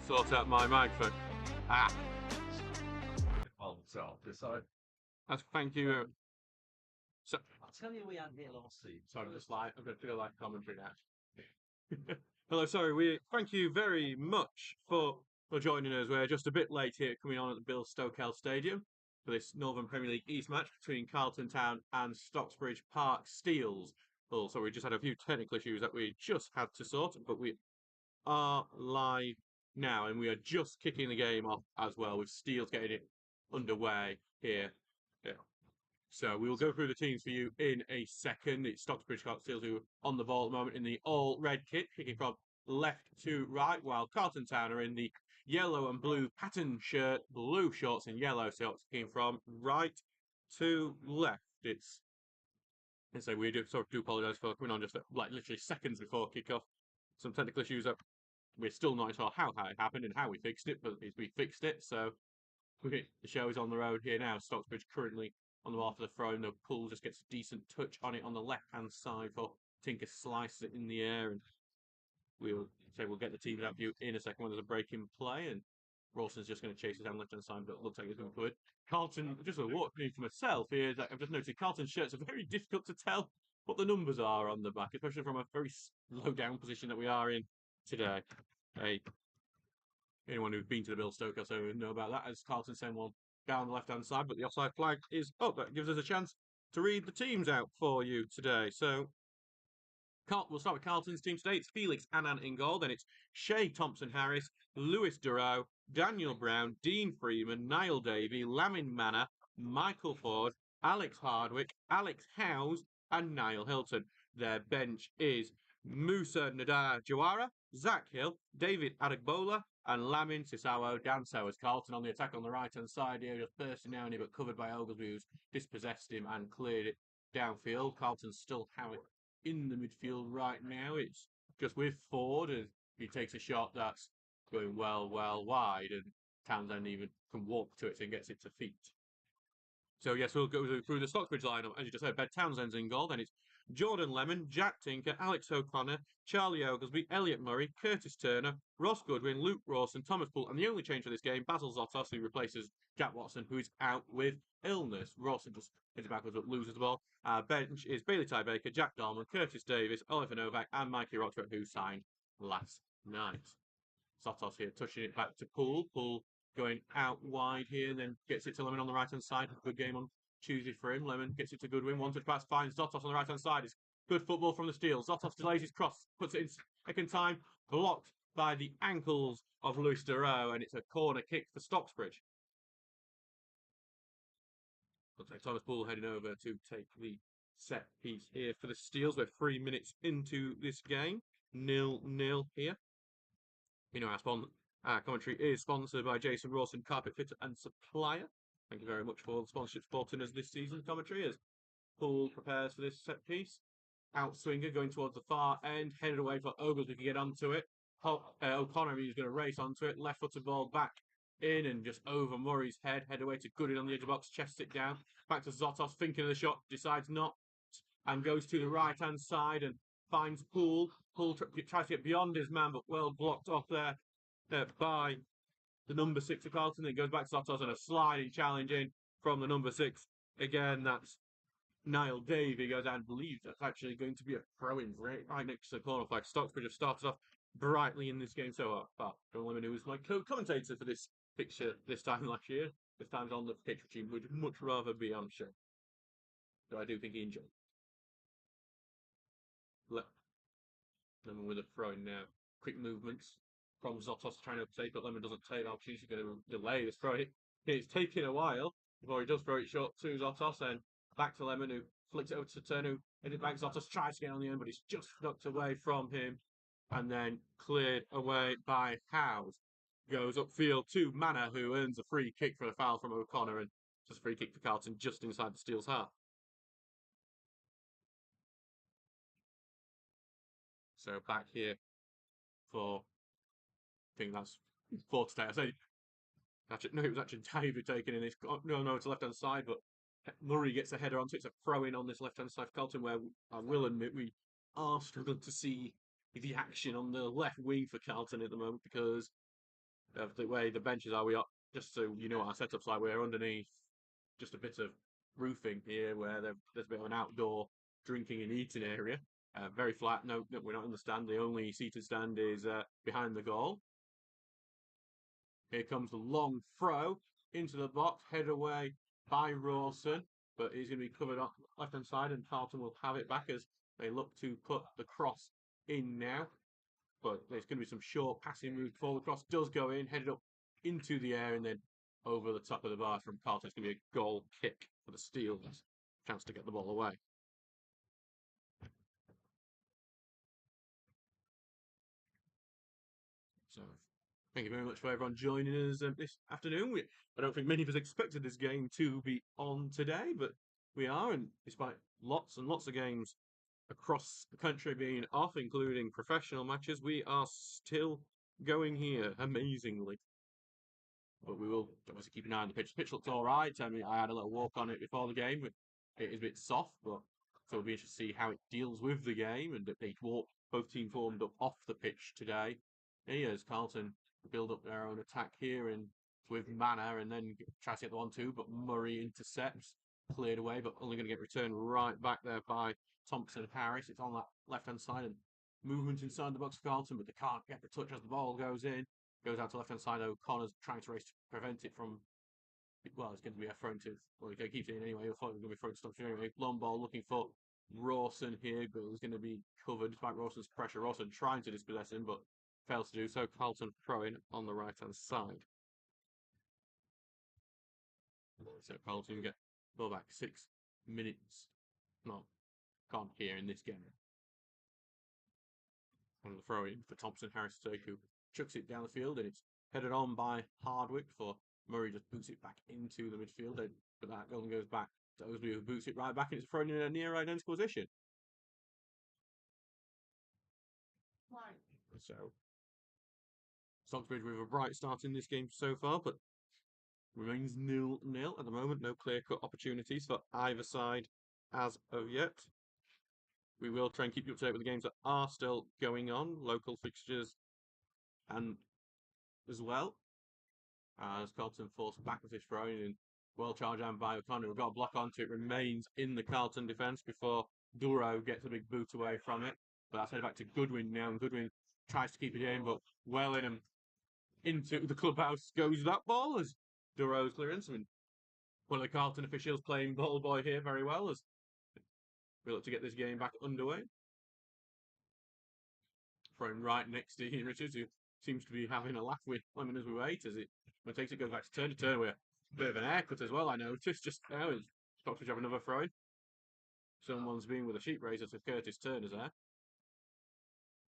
sort out my microphone. Ah, Well, so decide. thank you. So, I'll tell you we had here last season. sorry, I'm just like I'm going to feel like commentary now. Hello, sorry. We thank you very much for joining us. We're just a bit late here, coming on at the Bill Stokell Stadium for this Northern Premier League East match between Carlton Town and Stocksbridge Park Steels. Also, we just had a few technical issues that we just had to sort, but we are live now, and we are just kicking the game off as well with Steels getting it underway here. Yeah. So we will go through the teams for you in a second. It's Stocksbridge Steels who are on the ball at the moment in the all-red kit, kicking from left to right, while Carlton Town are in the yellow and blue pattern shirt, blue shorts and yellow socks, kicking from right to left. And so we do apologise for coming on just like literally seconds before kickoff. Some technical issues that we're still not sure how it happened and how we fixed it, but we fixed it. So the show is on the road here now. Stocksbridge currently on the ball for the throw, and the Pool just gets a decent touch on it on the left-hand side for Tinker slices it in the air, and we'll get the team out view in a second when there's a break in play, and Rawson's just going to chase it down left-hand side, but it looks like he's going to covered. Carlton, just a walk for myself here, that I've just noticed Carlton's shirts are very difficult to tell what the numbers are on the back, especially from a very low down position that we are in today. Anyone who's been to the Bill Stoker so know about that, as Carlton send one down the left-hand side, but the offside flag is up. That gives us a chance to read the teams out for you today. So we'll start with Carlton's team today. It's Felix Annan in goal. Then it's Shay Thompson-Harris, Lewis Durow, Daniel Brown, Dean Freeman, Niall Davey, Lamin Manor, Michael Ford, Alex Hardwick, Alex Howes, and Niall Hilton. Their bench is Musa Nadar Jawara, Zach Hill, David Adegbola, and Lamin Sisawo Danso. As Carlton on the attack on the right-hand side here, just bursting down here, but covered by Oglesby, who's dispossessed him and cleared it downfield. Carlton still have it in the midfield right now. It's just with Ford, and he takes a shot that's going well wide, and Townsend even can walk to it and gets it to feet. So yes, we'll go through the Stocksbridge lineup. As you just heard, Ben Townsend's in goal. Then it's Jordan Lemon, Jack Tinker, Alex O'Connor, Charlie Oglesby, Elliot Murray, Curtis Turner, Ross Goodwin, Luke Rawson, Thomas Poole, and the only change for this game, Basil Zotos, who replaces Jack Watson, who is out with illness. Rawson just hits it backwards but loses the ball. Bench is Bailey Ty Baker, Jack Dolman, Curtis Davis, Oliver Novak, and Mikey Rochford, who signed last night. Zotos here touching it back to Poole. Poole going out wide here, then gets it to Lemon on the right-hand side. Good game on Tuesday for him. Lemon gets it to Goodwin. Wanted pass, finds Zotos on the right-hand side. It's good football from the Steels. Zotos delays his cross, puts it in second time, blocked by the ankles of Lewis Durow, and it's a corner kick for Stocksbridge. Looks like Thomas Poole heading over to take the set piece here for the Steels. We're 3 minutes into this game. 0-0 here. You know, our commentary is sponsored by Jason Rawson, carpet fitter and supplier. Thank you very much for the sponsorship supporting us this season. Commentary as Poole prepares for this set piece. Outswinger going towards the far end, headed away for Oglesby to get onto it. O'Connor is going to race onto it. Left footed ball back in and just over Murray's head. Head away to Goodwin on the edge of the box, chest it down. Back to Zotos, thinking of the shot, decides not, and goes to the right hand side and finds Poole. Poole tries to get beyond his man, but well blocked off there by the number 6 of Carlton. Then goes back to Zotos and a sliding challenge in from the number 6. Again, that's Niall Davey goes and believes that's actually going to be a throw-in right next to the corner flag. Stocksbridge have started off brightly in this game so far. John Lemon, who was my co-commentator for this picture this time last year, this time's on the pitch, which he would much rather be on show. So I do think he enjoyed it. Lemon with a throw-in now. Quick movements from Zotos trying to take, but Lemon doesn't take the opportunity. He's going to delay this throw. It's taking a while before he does throw it short to Zotos, and back to Lemon, who flicks it over to Turner, who headed back. Zotos tries to get on the end, but it's just knocked away from him, and then cleared away by Howes. Goes upfield to Manor, who earns a free kick for a foul from O'Connor, and just a free kick for Carlton just inside the Steel's half. So back here for, I think that's for today. I say, actually, no, it was actually David taking in this. No, it's left hand side, but Murray gets a header onto it. It's a throw in on this left hand side for Carlton, where I will admit we are struggling to see the action on the left wing for Carlton at the moment because of the way the benches are. We are, just so you know what our setup's like, we're underneath just a bit of roofing here where there's a bit of an outdoor drinking and eating area. Very flat. No, we're not in the stand. The only seated stand is behind the goal. Here comes the long throw into the box, head away by Rawson, but he's going to be covered up left hand side, and Carlton will have it back as they look to put the cross in now. But there's going to be some short passing moves before the cross does go in, headed up into the air and then over the top of the bar from Carlton. It's going to be a goal kick for the Steelers. Chance to get the ball away. So thank you very much for everyone joining us this afternoon. I don't think many of us expected this game to be on today, but we are, and despite lots and lots of games across the country being off, including professional matches, we are still going here amazingly. But we will obviously keep an eye on the pitch. The pitch looks all right. I mean, I had a little walk on it before the game. It is a bit soft, but so it'll be interesting to see how it deals with the game. And they walk, both teams warmed up off the pitch today. Here's Carlton build up their own attack here and with Manor, and then try to get the 1-2, but Murray intercepts, cleared away, but only going to get returned right back there by Thompson Harris. It's on that left-hand side, and movement inside the box for Carlton, but they can't get the touch as the ball goes in. Goes out to left-hand side. O'Connor's trying to race to prevent it from. Well, it's going to be a thrown to. Well, he keeps it in anyway. I thought it was going to be thrown to Stocksbridge anyway. Long ball looking for Rawson here, but it was going to be covered despite Rawson's pressure. Rawson trying to dispossess him, but fails to do so. Carlton throwing on the right-hand side. So Carlton get ball back 6 minutes. No, can't hear in this game. On the throw in for Thompson Harris to take, who chucks it down the field, and it's headed on by Hardwick for Murray. Just boots it back into the midfield, but that goal goes back to Osby, who boots it right back, and it's thrown in a near identical position. So Stocksbridge with a bright start in this game so far, but remains 0-0 at the moment. No clear-cut opportunities for either side as of yet. We will try and keep you up to date with the games that are still going on, local fixtures, and as well as Carlton forced back with his throw in, well charged down by O'Connor. We've got a block onto it, remains in the Carlton defence before Duro gets a big boot away from it. But that's headed back to Goodwin now, and Goodwin tries to keep it in, but well in and into the clubhouse goes that ball as Duro's clearance. I mean, one of the Carlton officials playing ball boy here very well as we look to get this game back underway. Thrown right next to Ian Richards, who seems to be having a laugh with Lemon as we wait, as it when it takes it goes back to turn with a bit of an haircut as well. I noticed just now as Stocksbridge have another throw in. Someone's been with a sheep razor to Curtis Turner's there.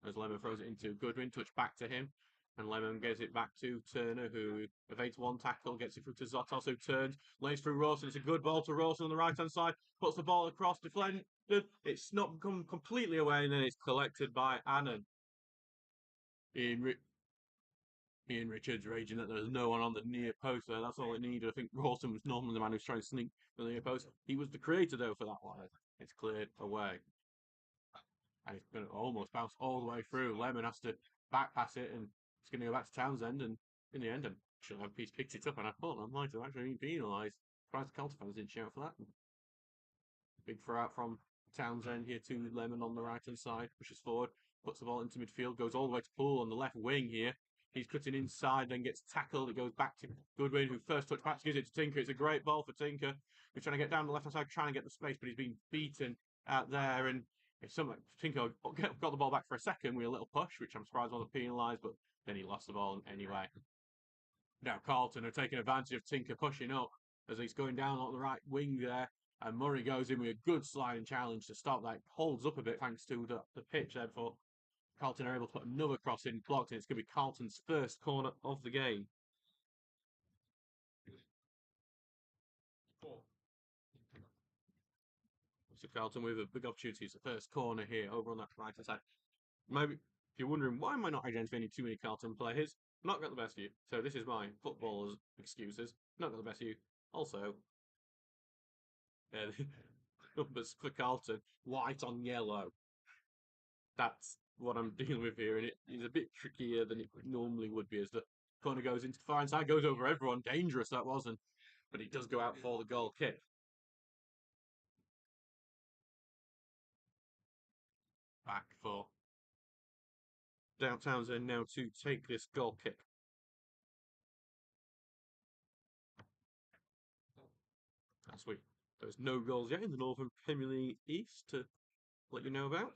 As Lemon throws it into Goodwin, touch back to him, and Lemon gets it back to Turner, who evades one tackle, gets it through to Zotos, who turns, lays through Rawson. It's a good ball to Rawson on the right-hand side, puts the ball across, deflected. It's not come completely away, and then it's collected by Annan. Ian Richards raging that there's no one on the near post there. That's all it needed. I think Rawson was normally the man who's trying to sneak the near post. He was the creator, though, for that one. It's cleared away. And it's going to almost bounce all the way through. Lemon has to back pass it, and it's going to go back to Townsend. And in the end, I'm sure he's picked it up, and I thought I might have actually been penalised. Surprised the Carlton fans didn't shout for that. Big throw out from Townsend here to Lemon on the right-hand side, pushes forward, puts the ball into midfield, goes all the way to Poole on the left wing here. He's cutting inside, then gets tackled. It goes back to Goodwin, who first touch back, gives it to Tinker. It's a great ball for Tinker. He's trying to get down the left-hand side, trying to get the space, but he's been beaten out there. And Tinker got the ball back for a second with a little push, which I'm surprised wasn't penalised, but then he lost the ball anyway. Now Carlton are taking advantage of Tinker pushing up as he's going down on the right wing there. And Murray goes in with a good sliding challenge to stop that. Holds up a bit thanks to the pitch there before Carlton are able to put another cross in, blocked, and it's going to be Carlton's first corner of the game. So Carlton with a big opportunity. It's the first corner here over on that right hand side. Maybe if you're wondering why am I not identifying too many Carlton players, not got the best view. So this is my footballer's excuses. Not got the best view. Also, numbers for Carlton, white on yellow. That's what I'm dealing with here, and it is a bit trickier than it normally would be, as the Corner goes into the far inside, goes over everyone. Dangerous that was, but he does go out for the goal kick. Back for Townsend now to take this goal kick. Last week, there's no goals yet in the Northern Premier League East to let you know about.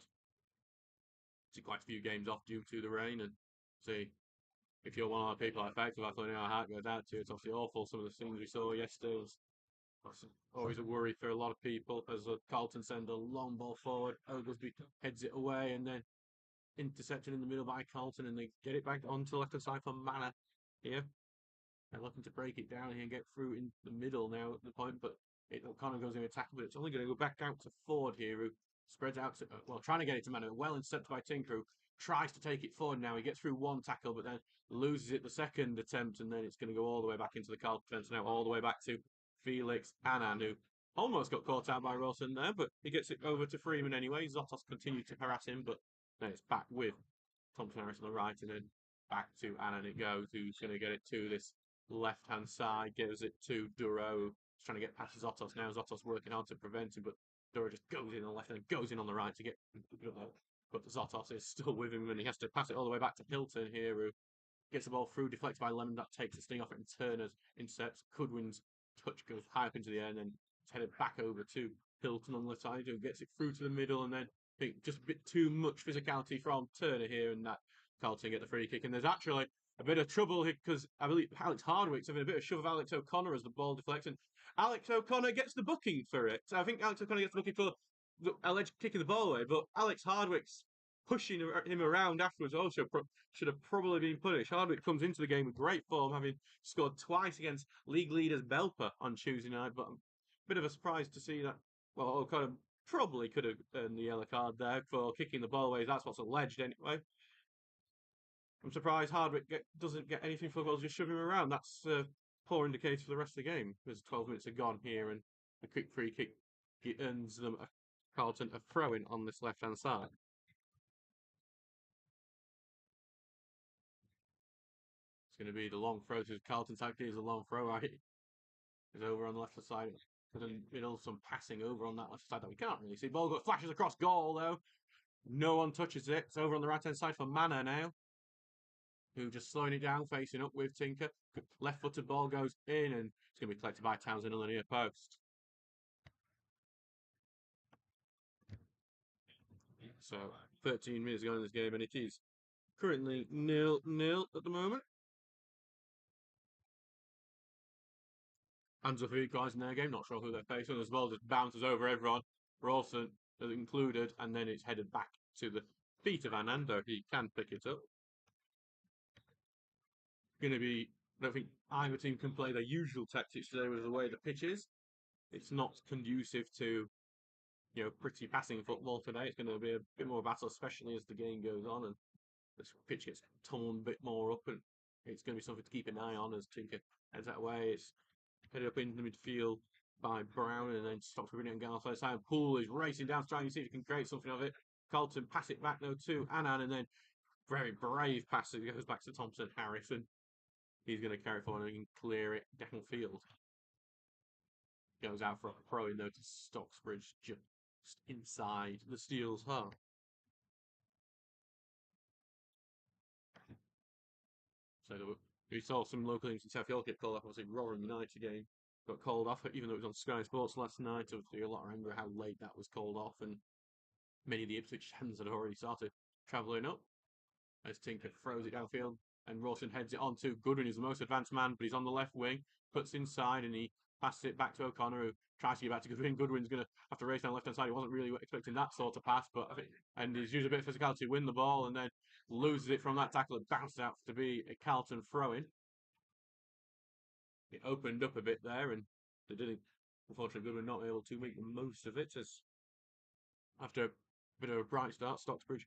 See quite a few games off due to the rain, and see if you're one of the people affected, I thought our heart goes out to you. It's obviously awful. Some of the things we saw yesterday was always a worry for a lot of people as Carlton send a long ball forward. Oglesby heads it away and then intercepted in the middle by Carlton, and they get it back onto the left hand side for Manor here. They're looking to break it down here and get through in the middle now at the point, but it kind of goes in attack, but it's only going to go back out to Ford here, who spreads out to, trying to get it to Manor. Well intercepted by Tinker, who tries to take it forward now. He gets through one tackle, but then loses it the second attempt, and then it's going to go all the way back into the Carlton defence now, all the way back to Felix Annan, who almost got caught out by Rawson there, but he gets it over to Freeman anyway. Zotos continued to harass him, but then it's back with Thompson Harris on the right, and then back to Annan it goes, who's going to get it to this left-hand side, gives it to Duro. He's trying to get past Zotos now. Zotos working hard to prevent him, but Duro just goes in on the left and goes in on the right to get... But Zotos is still with him, and he has to pass it all the way back to Hilton here, who gets the ball through, deflected by Lemon. That takes the sting off it, and Turner's intercepts. Goodwin's touch goes high up into the air, and then it's headed back over to Hilton on the left side, who gets it through to the middle, and then I think just a bit too much physicality from Turner here, and that Carlton get the free kick. And there's actually a bit of trouble here because I believe Alex Hardwick's having a bit of shove of Alex O'Connor as the ball deflects, and Alex O'Connor gets the booking for it. I think Alex O'Connor gets the booking for the alleged kicking the ball away, but Alex Hardwick's pushing him around afterwards also should have probably been punished. Hardwick comes into the game with great form, having scored twice against league leaders Belper on Tuesday night, but a bit of a surprise to see that. Well, O'Connor probably could have earned the yellow card there for kicking the ball away. That's what's alleged anyway. I'm surprised Hardwick doesn't get anything for the goals, just shoving him around. That's a poor indicator for the rest of the game. There's 12 minutes are gone here, and a quick free kick earns them Carlton a throw-in on this left-hand side. It's going to be the long throw to Carlton tactic. Is a long throw right. Is over on the left side. There's a middle some passing over on that left side that we can't really see. Ball flashes across goal though. No one touches it. It's over on the right hand side for Manor now, who just slowing it down, facing up with Tinker. Left footed ball goes in, and it's going to be collected by Townsend on the near post. So 13 minutes ago in this game, and it is currently 0-0 at the moment. Hands up guys in their game, not sure who they're facing. As well, just bounces over everyone. Rawson included, and then it's headed back to the feet of Anando. He can pick it up. Going to be, I don't think either team can play their usual tactics today with the way the pitch is. It's not conducive to, pretty passing football today. It's going to be a bit more battle, especially as the game goes on and the pitch gets torn a bit more up, and it's going to be something to keep an eye on as Tinker heads that way. It's headed up into the midfield by Brown, and then stops for Brilliant Garth. Side Poole is racing down, trying to see if he can create something of it. Carlton pass it back though to Annan, and then very brave pass. It goes back to Thompson Harris, and he's going to carry forward and clear it downfield. Goes out for a throw in though to Stocksbridge, just inside the Steel's half. So we saw some local teams in South York get called off. Obviously, Rotherham United game got called off, even though it was on Sky Sports last night. Obviously, a lot remember how late that was called off, and many of the Ipswich fans had already started travelling up. As Tinker throws it downfield, and Rawson heads it on to Goodwin, who's the most advanced man, but he's on the left wing, puts inside, and he passes it back to O'Connor, who tries to get back to Goodwin. Goodwin's going to have to race down the left-hand side. He wasn't really expecting that sort of pass, but and he's used a bit of physicality to win the ball, and then loses it from that tackle and bounces out to be a Carlton throw-in. It opened up a bit there, and they didn't. Unfortunately, Goodwin not able to make the most of it, as after a bit of a bright start, Stocksbridge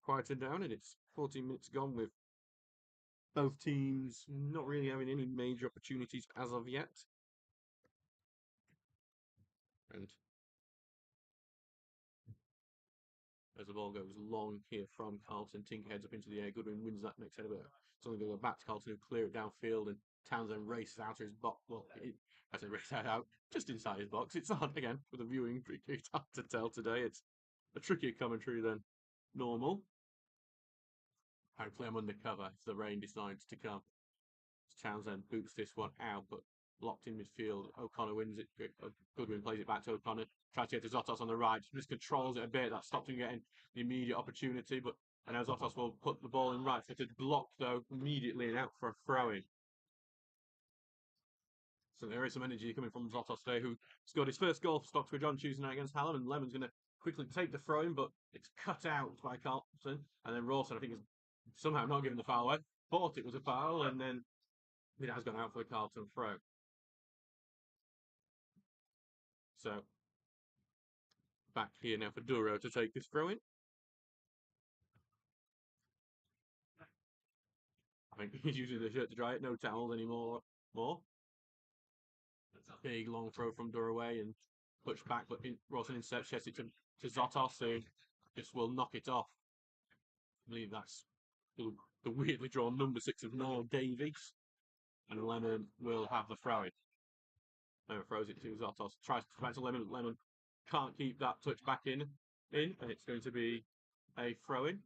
quieted down, and it's 14 minutes gone with both teams not really having any major opportunities as of yet. And as the ball goes long here from Carlton. Tinker heads up into the air. Goodwin wins that next header, but it's only going to go back to Carlton, who clear it downfield, and Townsend races out of his box. Well, I say race out just inside his box. It's hard again for the viewing. It's hard to tell today. It's a trickier commentary than normal. Hopefully, I'm undercover if the rain decides to come. Townsend boots this one out, but locked in midfield. O'Connor wins it. Goodwin plays it back to O'Connor. Tries to get to Zotos on the right. Just controls it a bit. That stops him getting the immediate opportunity. But and now Zotos will put the ball in right footed block though immediately and out for a throw-in. So there is some energy coming from Zotos today, who scored his first goal for Stocksbridge on Tuesday night against Hallam, and Lemon's going to quickly take the throw-in, but it's cut out by Carlton. And then Rawson, I think, is somehow not given the foul away. Thought it was a foul, and then it has gone out for the Carlton throw. So back here now for Duro to take this throw in. I think he's using the shirt to dry it, no towels anymore. Big long throw from Duro away and push back, but Rawson intercepts, checks it to Zotos, who just will knock it off. I believe that's the weirdly drawn number 6 of Noel Davies. And Lemon will have the throw in. Lemon throws it to Zotos, tries to back to Lemon, but Lemon can't keep that touch back in, and it's going to be a throw in.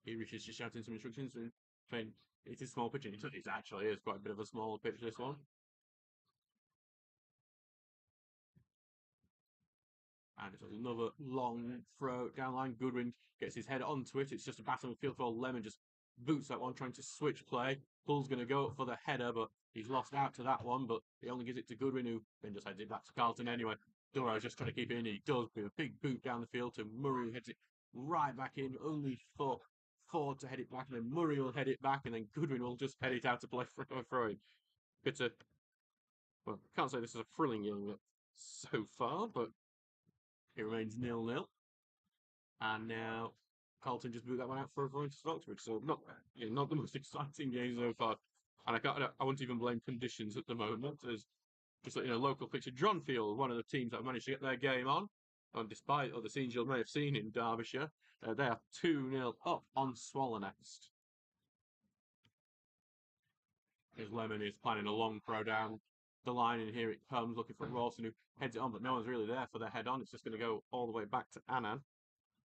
He reaches just shouting some instructions and saying it's a small pitch, and it actually is quite a bit of a small pitch, this one. And it's another long throw down line. Goodwin gets his head onto it. It's just a battle midfield for Lemon, just boots that one, trying to switch play. Bull's going to go up for the header, but he's lost out to that one, but he only gives it to Goodwin, who then just heads it back to Carlton anyway. Duro's just trying to keep it in. He does with a big boot down the field to Murray, who heads it right back in, only for Ford to head it back, and then Murray will head it back, and then Goodwin will just head it out to play for a throw-in. Well, can't say this is a thrilling game so far, but it remains 0-0. And now Carlton just moved that one out for a throw to Stocksbridge. So not the most exciting game so far. And I wouldn't even blame conditions at the moment. As just local fixture, Dronfield, one of the teams that have managed to get their game on. And despite other scenes you may have seen in Derbyshire, they are 2-0 up on Swallownest. As Lemon is planning a long throw down the line, and here it comes, looking for Rawson, who heads it on, but no one's really there for their head on. It's just going to go all the way back to Annan.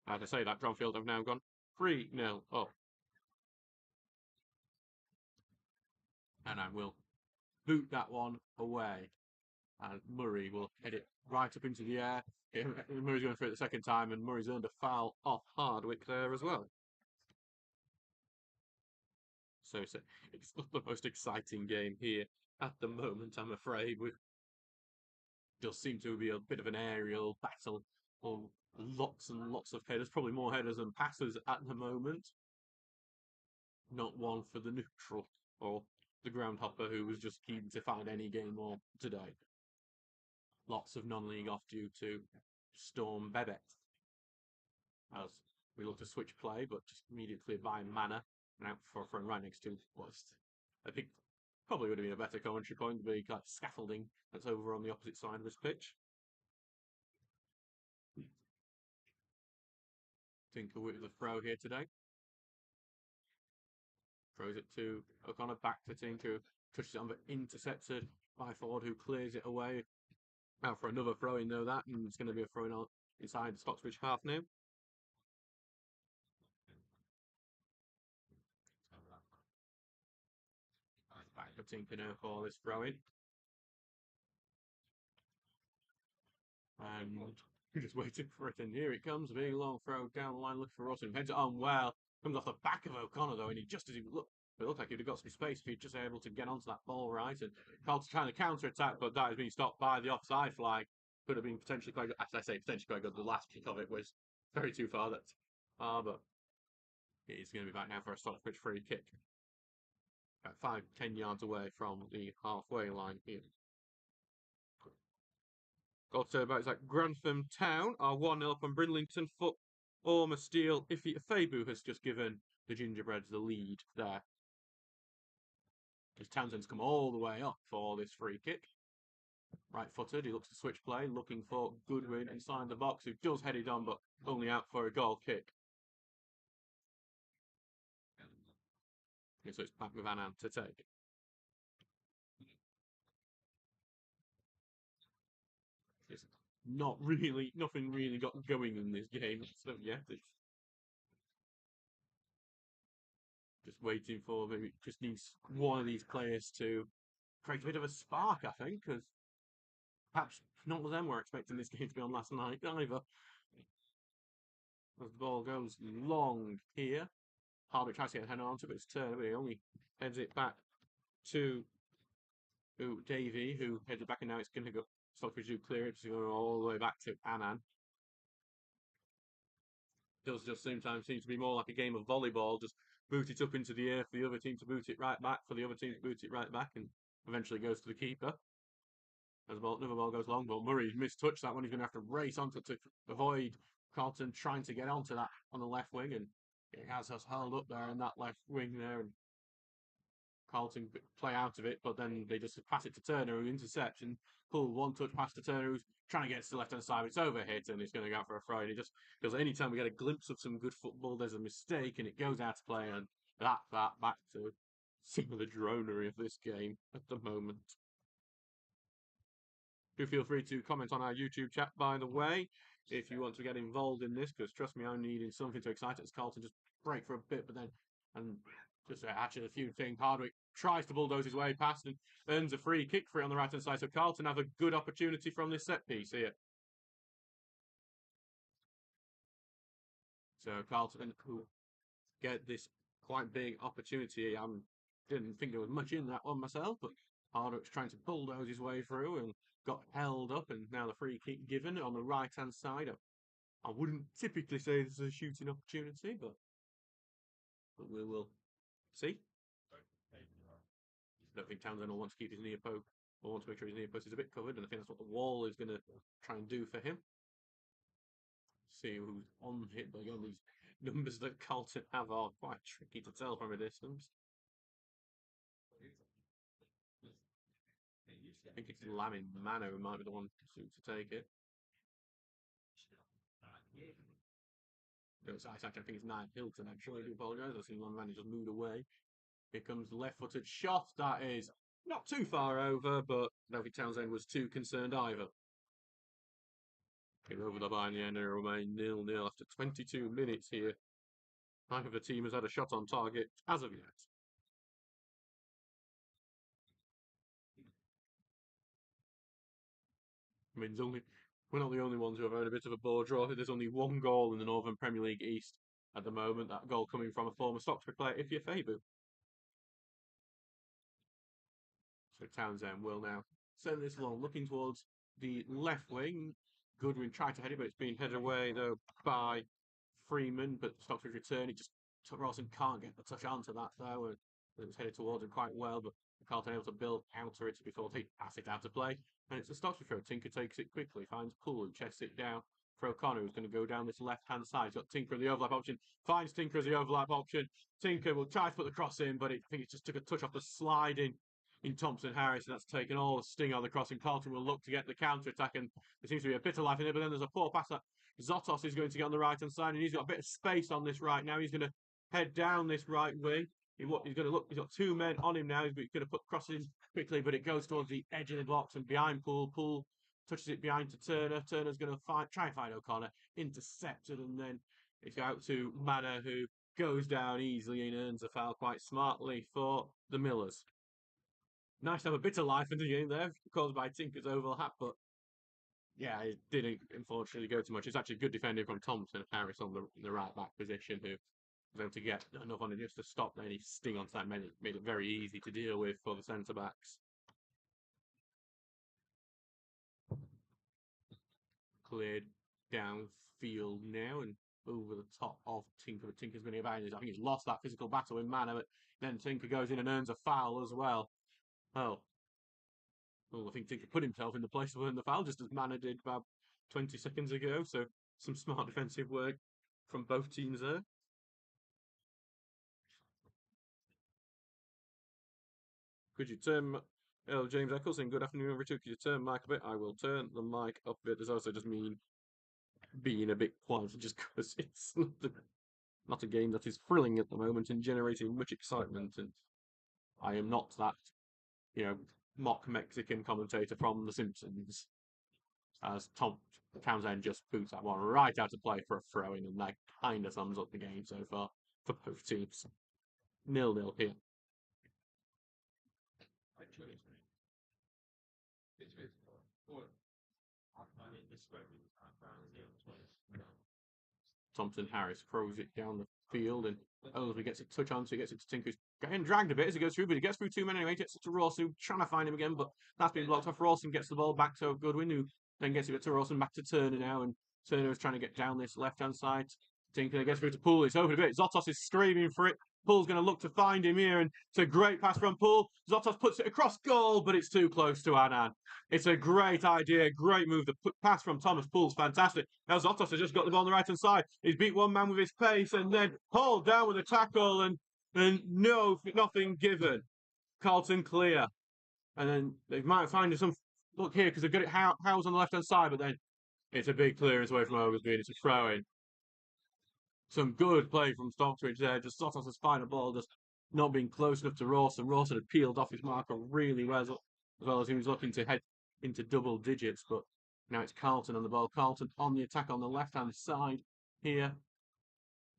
As I say that, Dronfield have now gone 3-0 up. Annan will boot that one away, and Murray will head it right up into the air. Murray's going for it the second time, and Murray's earned a foul off Hardwick there as well. So it's not the most exciting game here at the moment, I'm afraid. Does seem to be a bit of an aerial battle, or lots and lots of headers, probably more headers than passes at the moment. Not one for the neutral or the groundhopper, who was just keen to find any game more today. Lots of non-league off due to Storm Bebet. As we look to switch play, but just immediately cleared by Manor and out for a front right next to West. I think probably would have been a better commentary point to be like scaffolding that's over on the opposite side of this pitch. Tinker with the throw here today. Throws it to O'Connor, back to Tinker, touches it on, but intercepted by Ford, who clears it away. Out for another throw in though, that, and it's going to be a throw in inside the Stocksbridge half now. Back to Tinker now for this throw in. And we're just waiting for it, and here it comes. A big long throw down the line, looking for Rawson. Heads it on well. Comes off the back of O'Connor though, and he just as he looked, it looked like he'd have got some space if he'd just able to get onto that ball right. And Carlton trying to counter attack, but that has been stopped by the offside flag. Could have been potentially quite good. As I say, potentially quite good. The last kick of it was very too far. But it is going to be back now for a Stocksbridge free kick. About 5-10 yards away from the halfway line here. Got to say about is that Grantham Town are 1-0 up on Bridlington. Foot Ormer Steel. Iffy Fabu has just given the Gingerbreads the lead there. As Townsend's come all the way up for this free kick. Right-footed, he looks to switch play, looking for Goodwin inside the box, who does head it on, but only out for a goal kick. Okay, so it's back with Annan to take. It's nothing really got going in this game so yet. It's just waiting for, maybe just needs one of these players to create a bit of a spark, I think, because perhaps none of them were expecting this game to be on last night either. As the ball goes long here, Harvick tries to get a header onto it, but it's turned, but he only heads it back to Davey, who heads it back, and now it's going to go. Stocksbridge do clear it, to go all the way back to Annan. Does just sometimes seem to be more like a game of volleyball, just boot it up into the air for the other team to boot it right back, for the other team to boot it right back, and eventually goes to the keeper. As another ball goes long, but Murray mistouched that one. He's going to have to race onto to avoid Carlton trying to get onto that on the left wing, and he has us held up there in that left wing there, and Carlton play out of it, but then they just pass it to Turner, who intercepts and pull one touch pass to Turner, who's trying to get to the left hand side. It's overhit, and it's going to go out for a throw. And it just feels like any time we get a glimpse of some good football, there's a mistake, and it goes out to play, and that back to some of the dronery of this game at the moment. Do feel free to comment on our YouTube chat, by the way, if you want to get involved in this, because trust me, I'm needing something to excite us. Carlton just break for a bit, but then, and just actually a few things. Hardwick tries to bulldoze his way past and earns a free kick for it on the right hand side. So Carlton have a good opportunity from this set piece here. So Carlton, who get this quite big opportunity. I didn't think there was much in that one myself, but Hardwick's trying to bulldoze his way through and got held up, and now the free kick given on the right hand side. I wouldn't typically say this is a shooting opportunity, but we will see. I don't think Townsend will want to keep his near post, or want to make sure his near post is a bit covered, and I think that's what the wall is going to try and do for him. See who's on hit, but again, these numbers that Carlton have are quite tricky to tell from a distance. I think it's Lamin Mano who might be the one to take it. No, it's actually, I think it's Nine Hilton, actually. I do apologise. I've seen Lamin Mano just moved away. Here comes the left-footed shot. That is not too far over, but I don't think Townsend was too concerned either. Get over the line, the end, and remain 0-0 after 22 minutes here. Neither the team has had a shot on target as of yet. I mean, we're not the only ones who have had a bit of a ball draw. There's only one goal in the Northern Premier League East at the moment. That goal coming from a former Stocksbridge player, Ifya Fabu. So Townsend will now send this along, looking towards the left wing. Goodwin tried to head it, but it's been headed away though by Freeman. But Stocksbridge return. It just Rawson can't get the touch onto that though, and it was headed towards him quite well. But Carlton able to build out of it before they pass it out to play. And it's a Stocksbridge throw. Tinker takes it quickly, finds Poole, and chests it down for O'Connor, who's going to go down this left-hand side. He's got Tinker in the overlap option, finds Tinker as the overlap option. Tinker will try to put the cross in, but I think it just took a touch off the slide in Thompson Harris, and that's taken all the sting out of the crossing. Carlton will look to get the counter attack, and there seems to be a bit of life in it, but then there's a poor pass that Zotos is going to get on the right hand side, and he's got a bit of space on this right now. He's going to head down this right wing. He's going to look, he's got two men on him now. He's going to put crossing quickly, but it goes towards the edge of the box and behind Poole. Poole touches it behind to Turner. Turner's going to try and find O'Connor, intercepted, and then it's out to Manor, who goes down easily and earns a foul quite smartly for the Millers. Nice to have a bit of life in the game there, caused by Tinker's overlap, but yeah, it didn't unfortunately go too much. It's actually good defending from Thompson Harris on the right back position, who was able to get enough on it just to stop any sting on that. Made it very easy to deal with for the centre backs. Cleared downfield now and over the top of Tinker. But Tinker's going to get back. I think he's lost that physical battle with Manor, but then Tinker goes in and earns a foul as well. Well, I think Tinker put himself in the place of the foul, just as Manor did about 20 seconds ago. So some smart defensive work from both teams there. Could you turn Hello, James Eccleston. Good afternoon. Over to you. Turn mic a bit. I will turn the mic up a bit. Does also just mean being a bit quiet, just because it's not a game that is thrilling at the moment and generating much excitement. And I am not that, mock Mexican commentator from The Simpsons, as Tom Townsend just boots that one right out of play for a throw-in, and that kind of sums up the game so far for both teams. 0-0 here. Thompson Harris throws it down the field, and Ellsby gets a touch on, so he gets it to Tinker. Getting dragged a bit as he goes through, but he gets through 2 men anyway. Gets it to Rawson, trying to find him again, but that's been blocked off. Rawson gets the ball back to Goodwin, who then gets it to Rawson, back to Turner now, and Turner is trying to get down this left-hand side. Tinker gets through to Poole. It's open a bit. Zotos is screaming for it. Poole's going to look to find him here, and it's a great pass from Poole. Zotos puts it across goal, but it's too close to Annan. It's a great idea, great move. The pass from Thomas Poole's fantastic. Now Zotos has just got the ball on the right-hand side. He's beat one man with his pace, and then hauled down with a tackle, and nothing given. Carlton clear. And then they might find some look here, because they've got it Howes on the left-hand side, but then it's a big clearance away from Oglesby, and it's a throw-in. Some good play from Stocksbridge there. Just Zotos' final ball just not being close enough to Rawson. Rawson had peeled off his marker really well, as well as he was looking to head into double digits. But now it's Carlton on the ball. Carlton on the attack on the left-hand side here.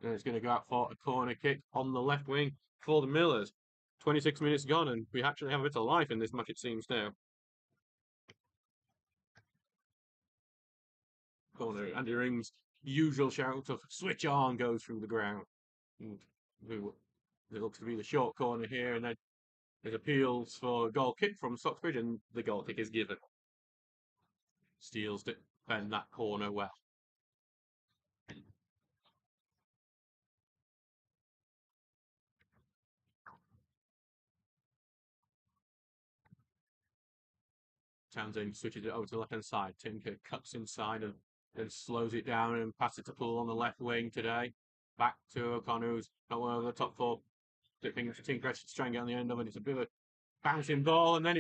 And it's going to go out for a corner kick on the left wing for the Millers. 26 minutes gone, and we actually have a bit of life in this match, it seems now. Corner, Andy Ring's usual shout of switch on goes through the ground. And it looks to be the short corner here, and then there's appeals for a goal kick from Stocksbridge, and the goal kick is given. Steals to defend that corner well. Townsend switches it over to the left-hand side. Tinker cuts inside and then slows it down and passes it to Poole on the left wing today. Back to O'Connor, who's not one of the top four. Dipping to Tinker, to try and get on the end of it. It's a bit of a bouncing ball, and then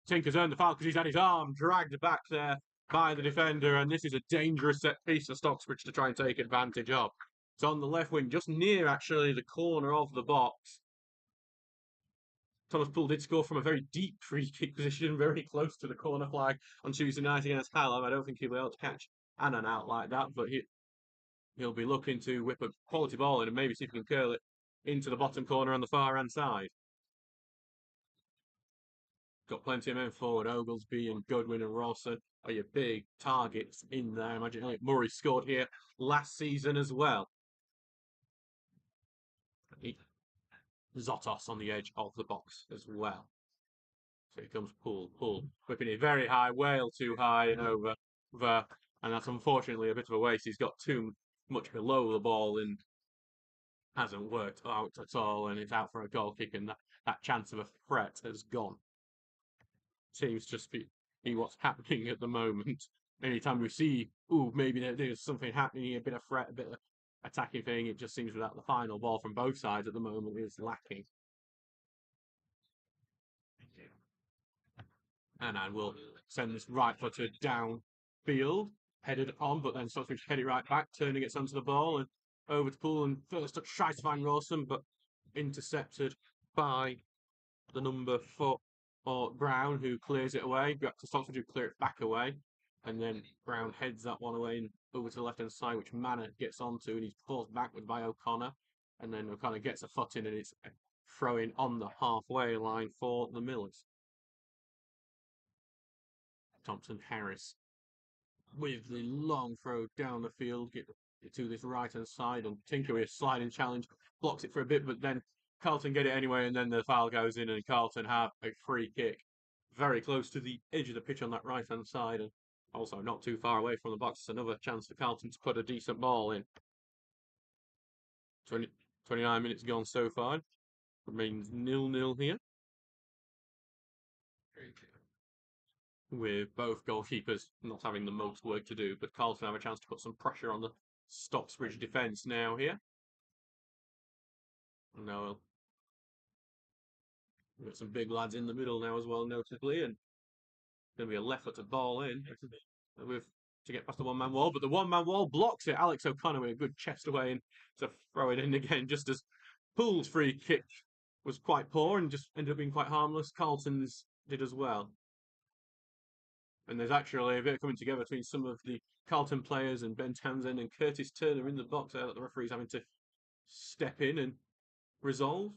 Tinker's earned the foul because he's had his arm dragged back there by the defender, and this is a dangerous set piece for Stocksbridge to try and take advantage of. It's on the left wing, just near, actually, the corner of the box. Thomas Poole did score from a very deep free kick position, very close to the corner flag on Tuesday night against Hallam. I don't think he'll be able to catch Annan out like that, but he'll be looking to whip a quality ball in and maybe see if he can curl it into the bottom corner on the far-hand side. Got plenty of men forward. Oglesby and Goodwin and Rawson are your big targets in there. Imagine Murray scored here last season as well. Zotos on the edge of the box as well. So here comes Poole. Poole whipping it very high, way too high and over. And that's unfortunately a bit of a waste. He's got too much below the ball and hasn't worked out at all. And it's out for a goal kick, and that chance of a threat has gone. Seems just be what's happening at the moment. Anytime we see, maybe there's something happening, a bit of threat, a bit of attacking thing, it just seems that the final ball from both sides at the moment is lacking. And will send this right-footed downfield, headed on, but then Stocksbridge head it right back, turning it onto the ball and over to Poole, and first touch tries to find Rawson, but intercepted by the number 4 or Brown, who clears it away. Back to Stocksbridge, who clear it back away, and then Brown heads that one away and over to the left-hand side, which Manor gets onto, and he's forced backward by O'Connor, and then O'Connor gets a foot in, and it's throwing on the halfway line for the Millers. Thompson Harris with the long throw down the field, get to this right-hand side, and Tinker with a sliding challenge, blocks it for a bit, but then Carlton get it anyway, and then the foul goes in, and Carlton have a free kick very close to the edge of the pitch on that right-hand side, and also not too far away from the box. It's another chance for Carlton to put a decent ball in. 29 minutes gone so far. Remains 0-0 here. With both goalkeepers not having the most work to do, but Carlton have a chance to put some pressure on the Stocksbridge defence now here. Noel We've got some big lads in the middle now as well, notably, and going to be a left-footed ball in with to get past the one-man wall, but the one-man wall blocks it. Alex O'Connor with a good chest away and to throw it in again, just as Poole's free kick was quite poor and just ended up being quite harmless. Carlton's did as well. And there's actually a bit of coming together between some of the Carlton players and Ben Townsend and Curtis Turner in the box there that the referee's having to step in and resolve.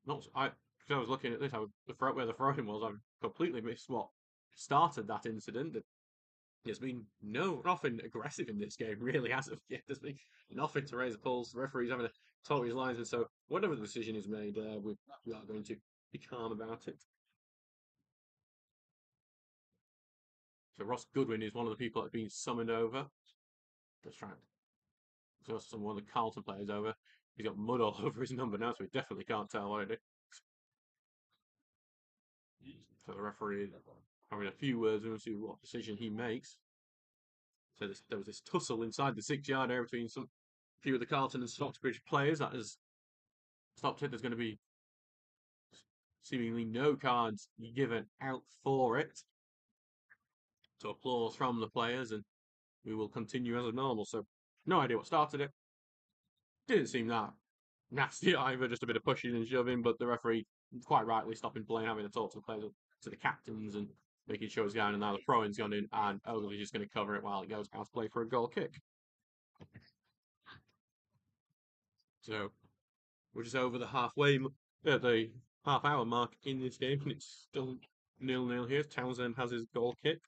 Not because I was looking at this, where the throwing was, I completely missed what started that incident. There's been nothing aggressive in this game, really, as of yet. There's been nothing to raise the pulse. The referee's having to talk his lines, and so whatever the decision is made, we are going to be calm about it. So Ross Goodwin is one of the people that have been summoned over. That's right. So one of the Carlton players over. He's got mud all over his number now, so we definitely can't tell what it is. So the referee having a few words, we'll see what decision he makes. So there was this tussle inside the 6-yard area between a few of the Carlton and Stocksbridge players. That has stopped it. There's going to be seemingly no cards given out for it. So applause from the players, and we will continue as normal. So no idea what started it. Didn't seem that nasty either, just a bit of pushing and shoving, but the referee quite rightly stopping play and having to talk to the players, to the captains, and making sure it's going, and now the throw-in's gone in, and Ogilvy's just going to cover it while it goes out to play for a goal kick. So we're just over the the half-hour mark in this game, and it's still 0-0 here. Townsend has his goal kick.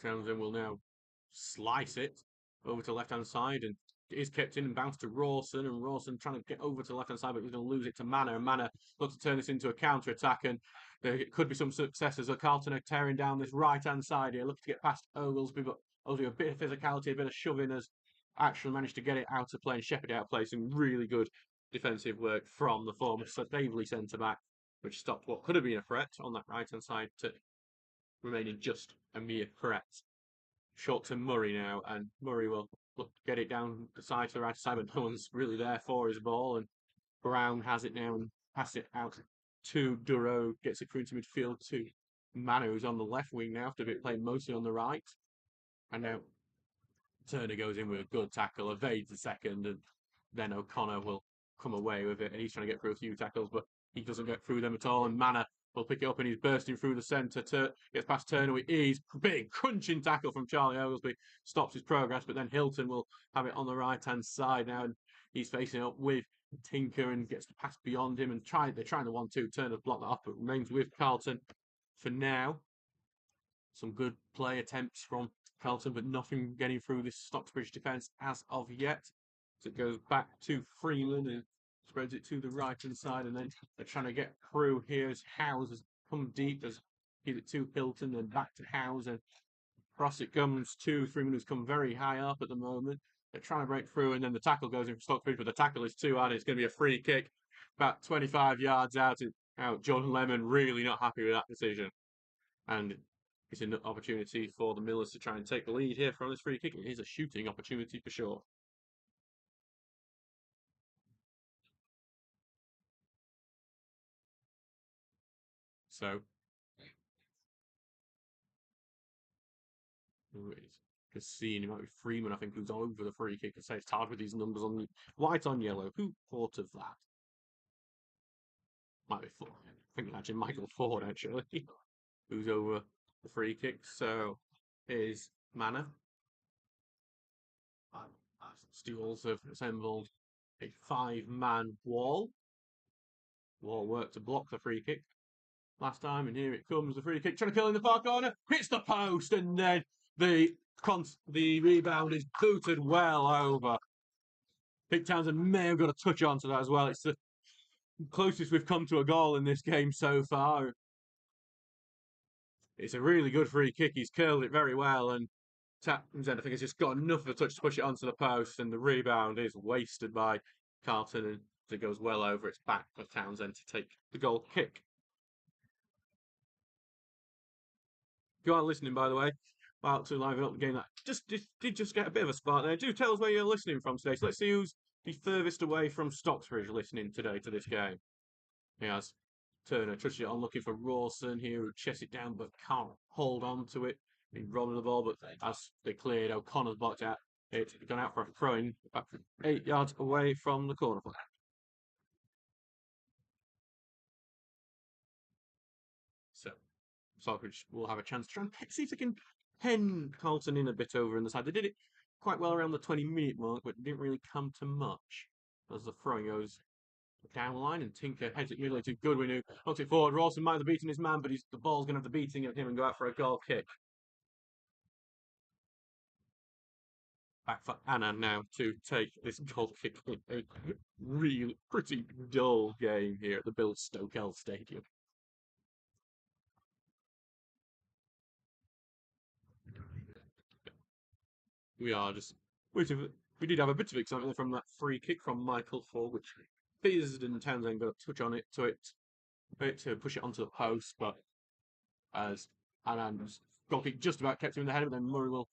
Townsend will now slice it over to left-hand side, and it is kept in and bounced to Rawson, and Rawson trying to get over to the left-hand side, but he's going to lose it to Manor, and Manor looks to turn this into a counter-attack, and there could be some successes. Carlton are tearing down this right-hand side here, looking to get past Oglesby, but Oglesby a bit of physicality, a bit of shoving, as actually managed to get it out of play and shepherd it out of play. Some really good defensive work from the former Staveley centre-back, which stopped what could have been a threat on that right-hand side to remaining just a mere threat. Short to Murray now, and Murray will get it down the side to the right side, but no one's really there for his ball, and Brown has it now and passes it out to Duro, gets it through into midfield to Manu, who's on the left wing now after playing mostly on the right. And now Turner goes in with a good tackle, evades the second, and then O'Connor will come away with it, and he's trying to get through a few tackles, but he doesn't get through them at all, and Manor will pick it up, and he's bursting through the centre. Gets past Turner with ease. Big crunching tackle from Charlie Oglesby. Stops his progress, but then Hilton will have it on the right-hand side now, and he's facing up with Tinker and gets the pass beyond him, and they're trying the 1-2. Turner's blocked that off, but remains with Carlton for now. Some good play attempts from Carlton, but nothing getting through this Stocksbridge defence as of yet. So it goes back to Freeman and spreads it to the right-hand side, and then they're trying to get through here as Howes has come deep, as give it to Hilton, and back to Howes, and across it comes to Freeman, who's come very high up at the moment. They're trying to break through, and then the tackle goes in for Stocksbridge, but the tackle is too hard. It's going to be a free kick about 25 yards out. John Lemon really not happy with that decision, and it's an opportunity for the Millers to try and take the lead here from this free kick. It is a shooting opportunity for sure. So, Cassini, it might be Freeman, I think, who's over the free kick. I say it's hard with these numbers on white on yellow. Who thought of that? Might be Ford. I think actually Michael Ford, actually, who's over the free kick. So, here's Manor. Steels have assembled a 5-man wall. Wall worked to block the free kick last time, and here it comes, the free kick, trying to kill in the far corner, hits the post, and then the rebound is booted well over. Pick Townsend may have got a touch onto that as well. It's the closest we've come to a goal in this game so far. It's a really good free kick. He's curled it very well, and Townsend, I think, has just got enough of a touch to push it onto the post, and the rebound is wasted by Carlton, and it goes well over. It's back for Townsend to take the goal kick. If you aren't listening, by the way, about to liven up the game that did just get a bit of a spark there. Do tell us where you're listening from today. So let's see who's the furthest away from Stocksbridge listening today to this game. He has Turner touches it on, looking for Rawson here, who chests it down but can't hold on to it. He's rolling the ball, but as they cleared, O'Connor's blocked out. It's gone out for a throw-in, about 8 yards away from the corner flag. So, Stockbridge will have a chance to try and see if they can pen Carlton in a bit over in the side. They did it quite well around the 20-minute mark, but didn't really come to much as the throwing goes down the line, and Tinker heads it middle to Goodwin, who knocks it forward. Rawson might have beaten his man, but the ball's going to have the beating of him and go out for a goal kick. Back for Anna now to take this goal kick in a really pretty dull game here at the Bill Stokell Stadium. We are just waiting. We did have a bit of excitement from that free kick from Michael Ford, which fizzed and Townsend got a touch on it to push it onto the post, but as Anand's goal kick just about kept him in the head, but then Murray will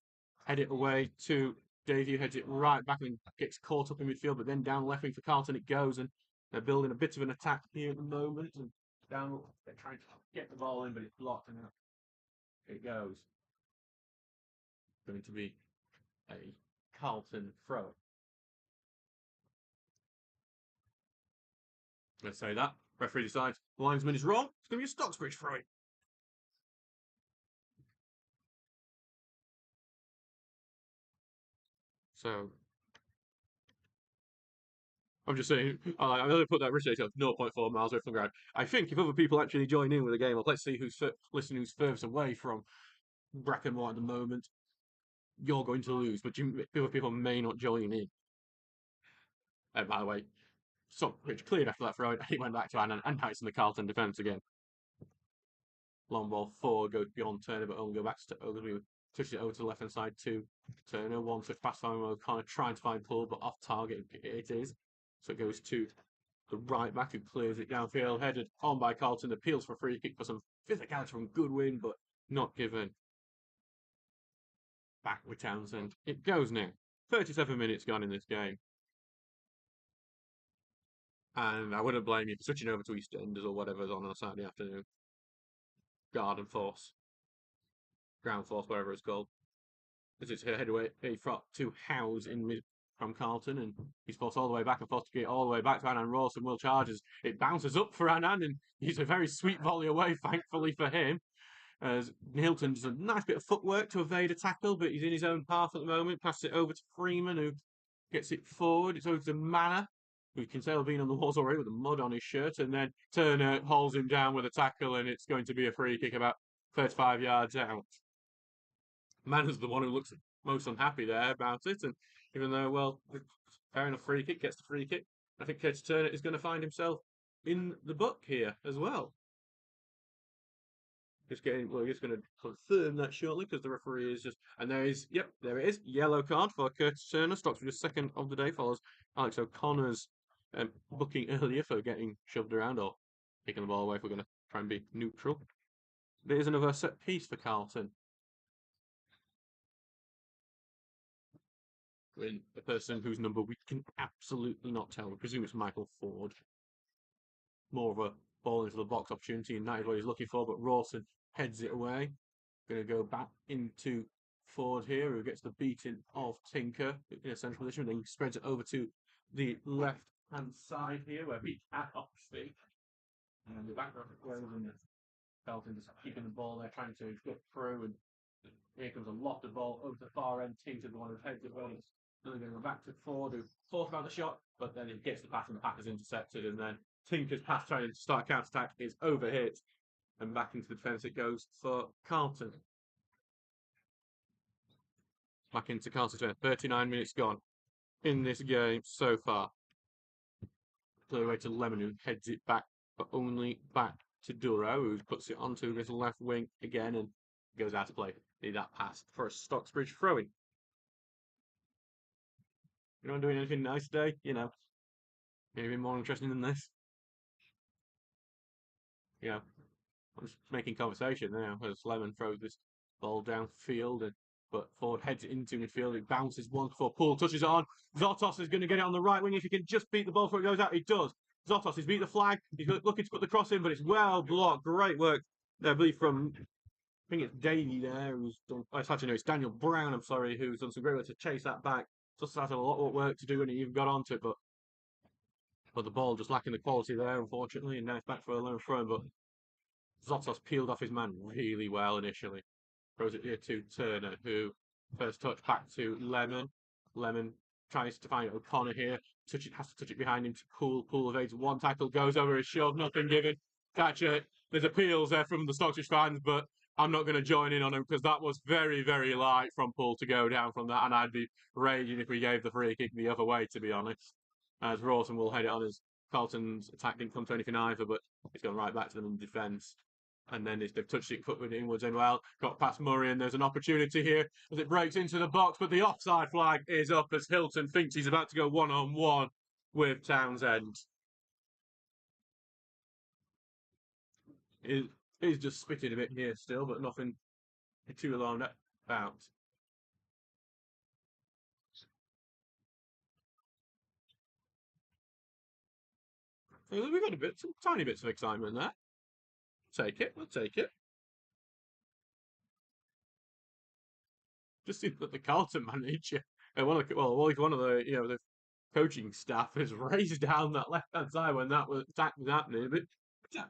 head it away to Davey, who heads it right back and gets caught up in midfield, but then down left wing for Carlton it goes, and they're building a bit of an attack here at the moment, and down they're trying to get the ball in, but it's blocked, and out it goes. Going to be a Carlton throw. Let's say that. Referee decides the linesman is wrong. It's going to be a Stocksbridge throw. So, I'm just saying, I'm going to put that risk of 0.4 miles away from the ground. I think if other people actually join in with the game, well, let's see who's listening, who's furthest away from Brackenmore at the moment, you're going to lose, but other people may not join in. And by the way, Stockbridge cleared after that throw, and he went back to Annan and Knights in the Carlton defence again. Long ball forward goes beyond Turner, but only go back to Ogilvy. Touches it over to the left hand side to Turner. One touch pass from O'Connor, trying to find Pull, but off target it is. So it goes to the right back, who clears it downfield, headed on by Carlton. Appeals for a free kick for some physicality from Goodwin, but not given. Back with Townsend. It goes now. 37 minutes gone in this game. And I wouldn't blame you for switching over to EastEnders or whatever's on a Saturday afternoon. Garden Force. Ground Force, whatever it's called. As it's head away to Howes in mid from Carlton, and he's forced all the way back and forth to get all the way back to Annan. Rawson will charges. It bounces up for Annan, and he's a very sweet volley away, thankfully for him. As Hilton does a nice bit of footwork to evade a tackle, but he's in his own path at the moment. Passes it over to Freeman, who gets it forward. It's over to Manor, who can say being on the walls already with the mud on his shirt, and then Turner holds him down with a tackle, and it's going to be a free kick about 35 yards out. Manor's the one who looks most unhappy there about it, and even though, well, fair enough, free kick gets the free kick, I think Curtis Turner is going to find himself in the book here as well. He's going to confirm that shortly because the referee is just, and there is, yep, there it is, yellow card for Curtis Turner. Stocksbridge second of the day, follows Alex O'Connor's booking earlier for getting shoved around or taking the ball away if we're going to try and be neutral. There's another set piece for Carlton. When the person whose number we can absolutely not tell, we presume it's Michael Ford. More of a ball into the box opportunity, and that is what he's looking for, but Rawson heads it away. Going to go back into Ford here, who gets the beating of Tinker in a central position, then he spreads it over to the left-hand side here, where he cannot speak. And the back row goes, and Carlton just keeping the ball there, trying to get through, and here comes a lot of ball over to the far end. Tinker, the one who heads it away. Then going to go back to Ford, who thought about the shot, but then it gets the pass and the pass is intercepted, and then Tinker's pass trying to start counter-attack is overhit, and back into the defence it goes for Carlton. Back into Carlton. 39 minutes gone in this game so far. Play away to Lemon, who heads it back, but only back to Duro, who puts it onto his left wing again and goes out to play. Need that pass for a Stocksbridge throw-in. You're not doing anything nice today, you know. Anything more interesting than this? You know, I'm just making conversation now as Lemon throws this Ball downfield, but Ford heads it into midfield. It bounces once before Poole touches it on. Zotos is going to get it on the right wing. If he can just beat the ball before it goes out, he does. Zotos has beat the flag. He's looking to put the cross in, but it's well blocked. Great work, I believe, from I think it's Davey there who's done. It's Daniel Brown. I'm sorry, who's done some great work to chase that back. Just had a lot of work to do, and he even got onto it, but the ball just lacking the quality there, unfortunately. And now it's back for a lone throw, but Zotos peeled off his man really well initially. Throws it here to Turner, who first touch back to Lemon. Lemon tries to find O'Connor here. Has to touch it behind him to Poole. Poole evades one tackle, goes over his shove, nothing given. Catch it. There's appeals there from the Stocksbridge fans, but I'm not going to join in on him because that was very, very light from Poole to go down from that, and I'd be raging if we gave the free kick the other way, to be honest. As Rawson will head it on as Carlton's attack didn't come to anything either, but it's gone right back to them in defence. And then they've touched it, cut with it inwards and well, got past Murray, and there's an opportunity here as it breaks into the box, but the offside flag is up as Hilton thinks he's about to go one-on-one with Townsend. He's just spitting a bit here still, but nothing too alarmed about. We've got some tiny bits of excitement there. Take it, we'll take it. Just seems that the Carlton manager, one of the the coaching staff has raised down that left hand side when that attack was happening, but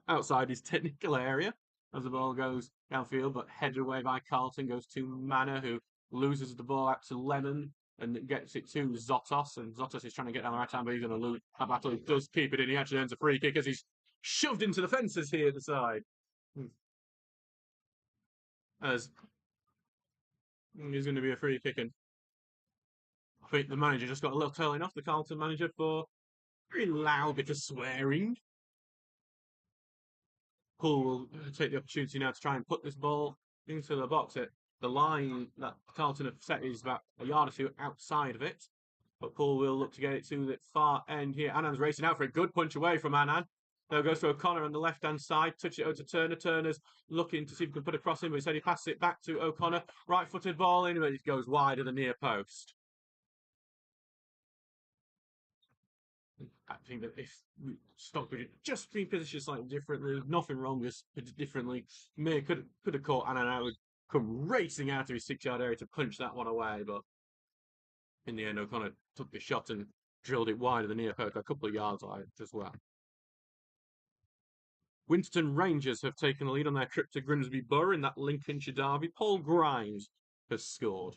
outside his technical area as the ball goes downfield, but headed away by Carlton, goes to Manor, who loses the ball out to Lemon and gets it to Zotos, and Zotos is trying to get down the right hand, but he's going to lose that battle. He does keep it in. He actually earns a free kick as he's shoved into the fences here at the side. As he's going to be a free kick, and I think the manager just got a little telling off, the Carlton manager, for a very loud bit of swearing. Poole will take the opportunity now to try and put this ball into the box. The line that Carlton have set is about a yard or two outside of it, but Poole will look to get it to the far end here. Annan's racing out for a good punch away from Annan. Now goes to O'Connor on the left-hand side, touch it over to Turner. Turner's looking to see if he can put a cross in, but instead he passes it back to O'Connor. Right-footed ball in, but it goes wide of the near post. I think that if Stockbridge had just been positioned slightly differently, there's nothing wrong with it differently. May could have caught Annan out, would come racing out of his 6-yard area to punch that one away, but in the end O'Connor took the shot and drilled it wide of the near post, a couple of yards wide as well. Winston Rangers have taken the lead on their trip to Grimsby Borough in that Lincolnshire derby. Paul Grimes has scored.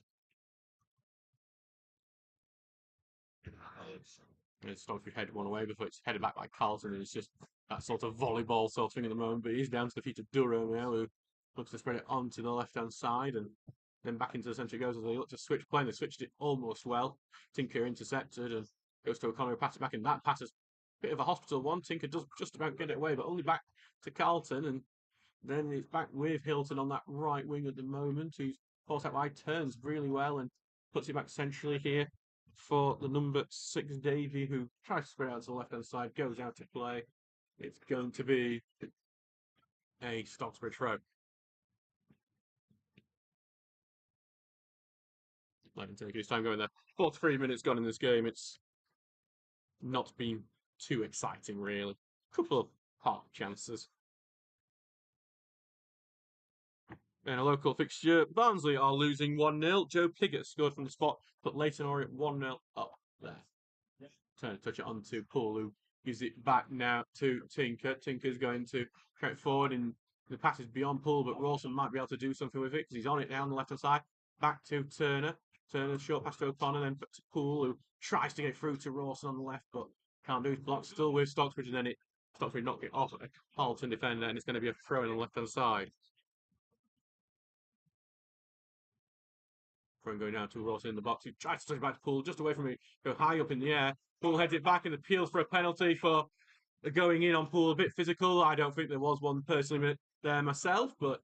Stockbridge headed one away before it's headed back by Carlton, and it's just that sort of volleyball sort of thing at the moment. But he's down to the feet of Duro now, who looks to spread it onto the left-hand side, and then back into the centre it goes as they look to switch play. They switched it almost well. Tinker intercepted and goes to O'Connor, who passes back, and that pass is a bit of a hospital one. Tinker does just about get it away, but only back to Carlton, and then it's back with Hilton on that right wing at the moment, who's forced out wide, turns really well and puts it back centrally here for the number 6 Davey, who tries to spread out to the left-hand side, goes out to play. It's going to be a Stocksbridge throw. I can take his time going there. 43 minutes gone in this game. It's not been too exciting, really. Couple of half chances. In a local fixture, Barnsley are losing 1-0. Joe Piggott scored from the spot, but Leighton Orient 1-0 up there. Turn to touch it on to Poole, who gives it back now to Tinker. Tinker's going to carry it forward, and the pass is beyond Poole, but Rawson might be able to do something with it because he's on it down the left-hand side. Back to Turner. Turner short pass to O'Connor, then to Poole, who tries to get through to Rawson on the left, but can't do it. Blocked still with Stocksbridge, and then Stocksbridge knocked it off a Carlton defender, and it's going to be a throw in on the left-hand side. From going down to Rawson in the box, he tries to touch back to Poole, just away from me, go high up in the air. Poole heads it back and appeals for a penalty for going in on Poole, a bit physical. I don't think there was one personally there myself, but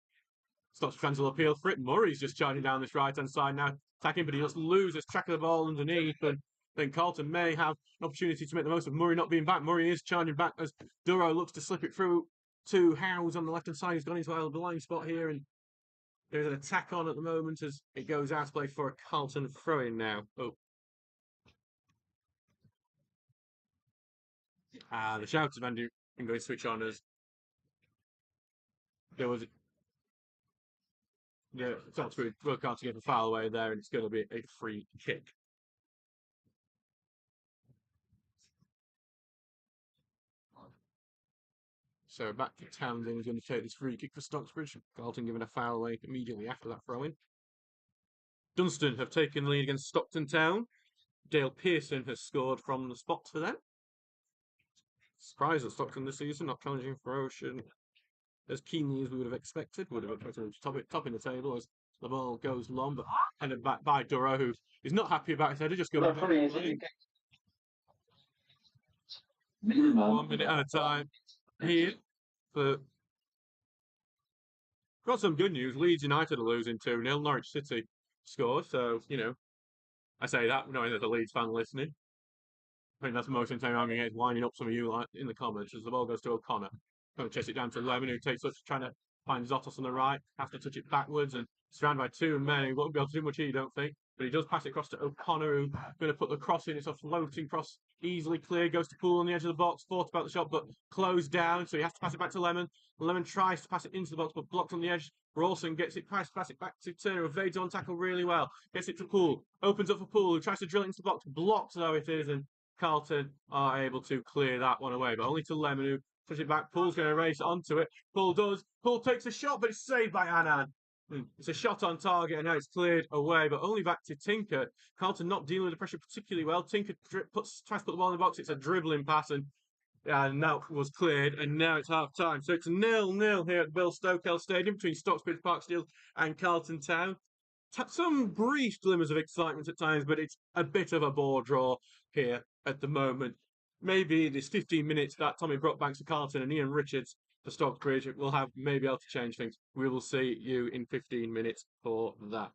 Stocksbridge fans will appeal for it. Murray's just charging down this right-hand side now, attacking, but he just loses track of the ball underneath, and then Carlton may have an opportunity to make the most of Murray not being back. Murray is charging back as Duro looks to slip it through to Howes on the left-hand side. He's gone into a blind spot here, and There's an attack on at the moment as it goes out to play for a Carlton throw-in now. Oh. The shout of Andy can go and switch on as there was Stocksbridge work hard to get the foul away there, and it's going to be a free kick. So back to Townsend, who's going to take this free kick for Stocksbridge. Carlton giving a foul away immediately after that throw-in. Dunstan have taken the lead against Stockton Town. Dale Pearson has scored from the spot for them. Surprise at Stockton this season, not challenging for Ocean as keenly as we would have expected. Would have expected to topping the table as the ball goes long, but headed back by Duro, who is not happy about his header, just going back. 1 minute at a time here. But got some good news. Leeds United are losing 2-0. Norwich City scored, so, I say that knowing there's a Leeds fan listening. I think that's the most entertaining I'm going to get, is winding up some of you in the comments as the ball goes to O'Connor. Going to chase it down to Lemon, who takes us trying to find Zotos on the right, has to touch it backwards and surrounded by two men who won't be able to do much here, don't think. But he does pass it across to O'Connor, who's going to put the cross in. It's a floating cross, easily clear, goes to Poole on the edge of the box, thought about the shot, but closed down, so he has to pass it back to Lemon. Lemon tries to pass it into the box, but blocked on the edge. Rawson gets it, tries to pass it back to Turner, evades on tackle really well, gets it to Poole, opens up for Poole, who tries to drill it into the box, blocked though it is, and Carlton are able to clear that one away, but only to Lemon, who pushes it back. Poole's going to race onto it. Poole does. Poole takes a shot, but it's saved by Annan. It's a shot on target, and now it's cleared away, but only back to Tinker. Carlton not dealing with the pressure particularly well. Tinker tries to put the ball in the box. It's a dribbling pass, and that was cleared, and now it's half-time. So it's 0-0 here at Bill Stokell Stadium between Stocksbridge Park Steels and Carlton Town. Some brief glimmers of excitement at times, but it's a bit of a bore draw here at the moment. Maybe this 15 minutes that Tommy Brockbanks for Carlton and Ian Richards for Stocksbridge will have maybe able to change things. We will see you in 15 minutes for that.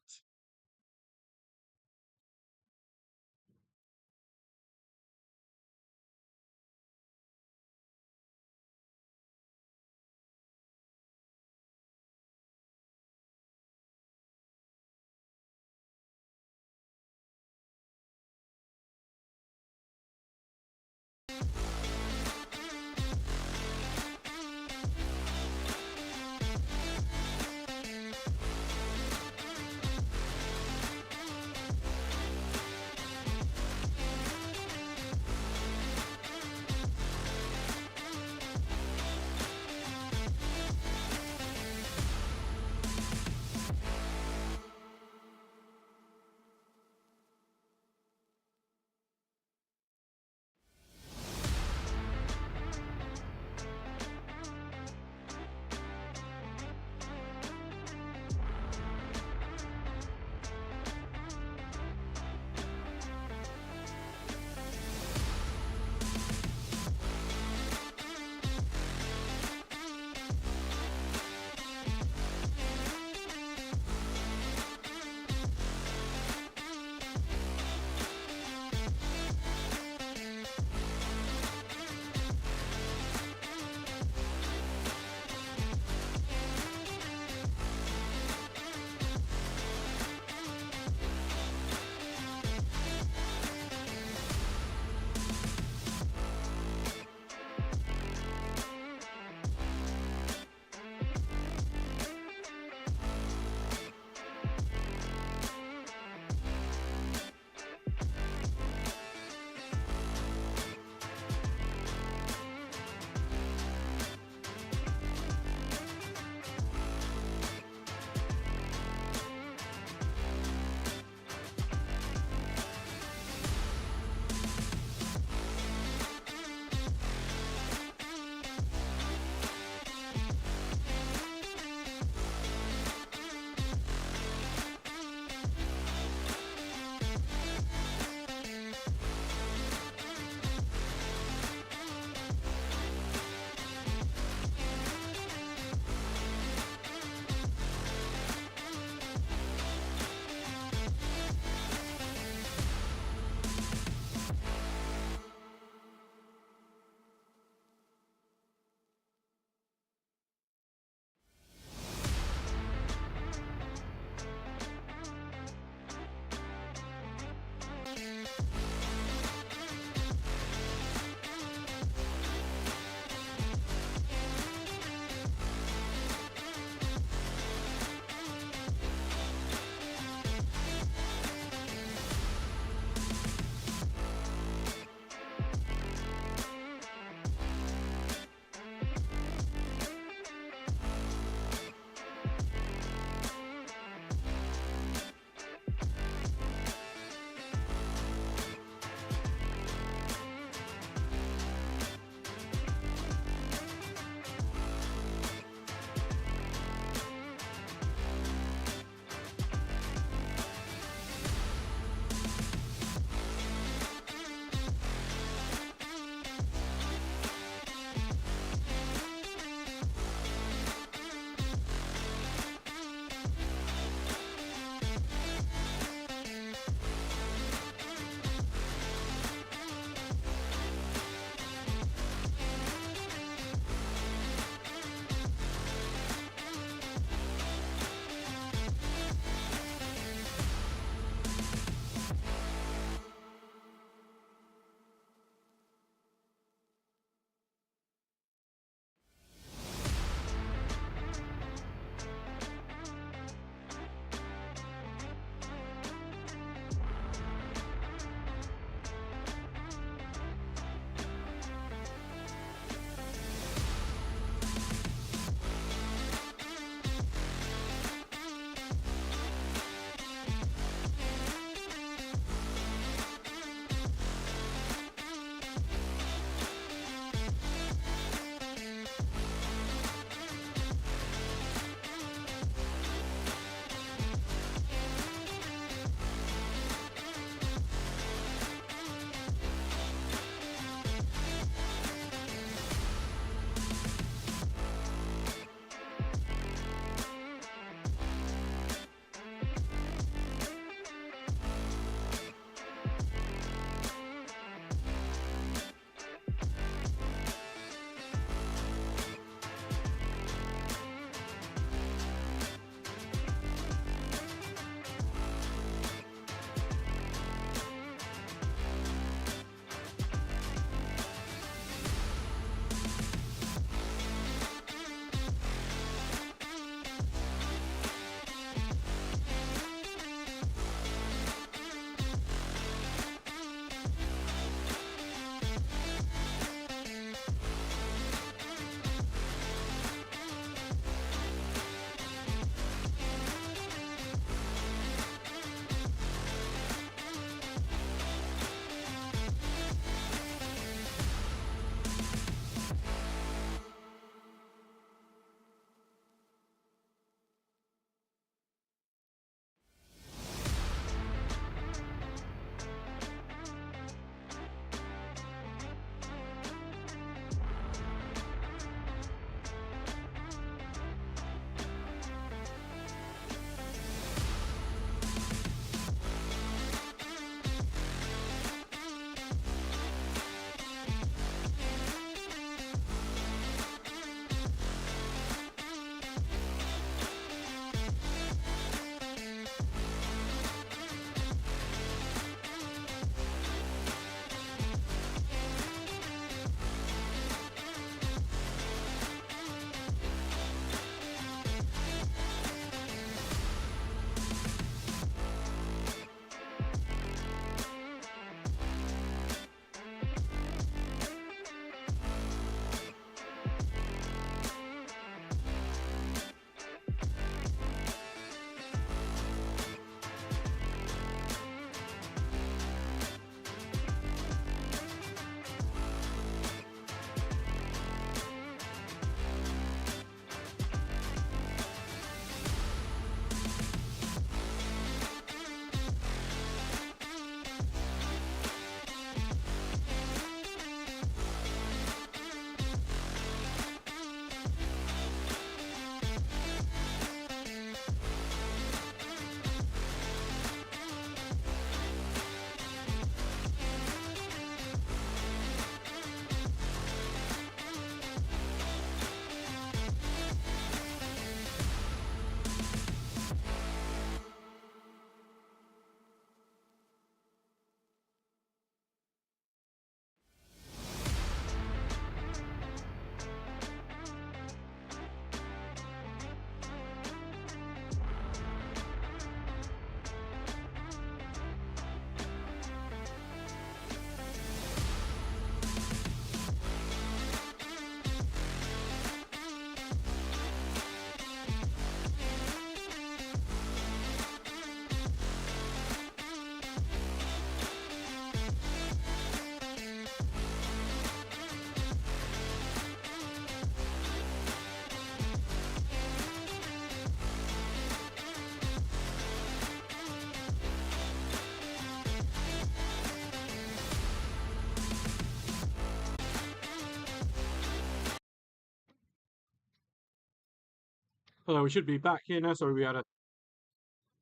Hello, we should be back here now. Sorry, we had a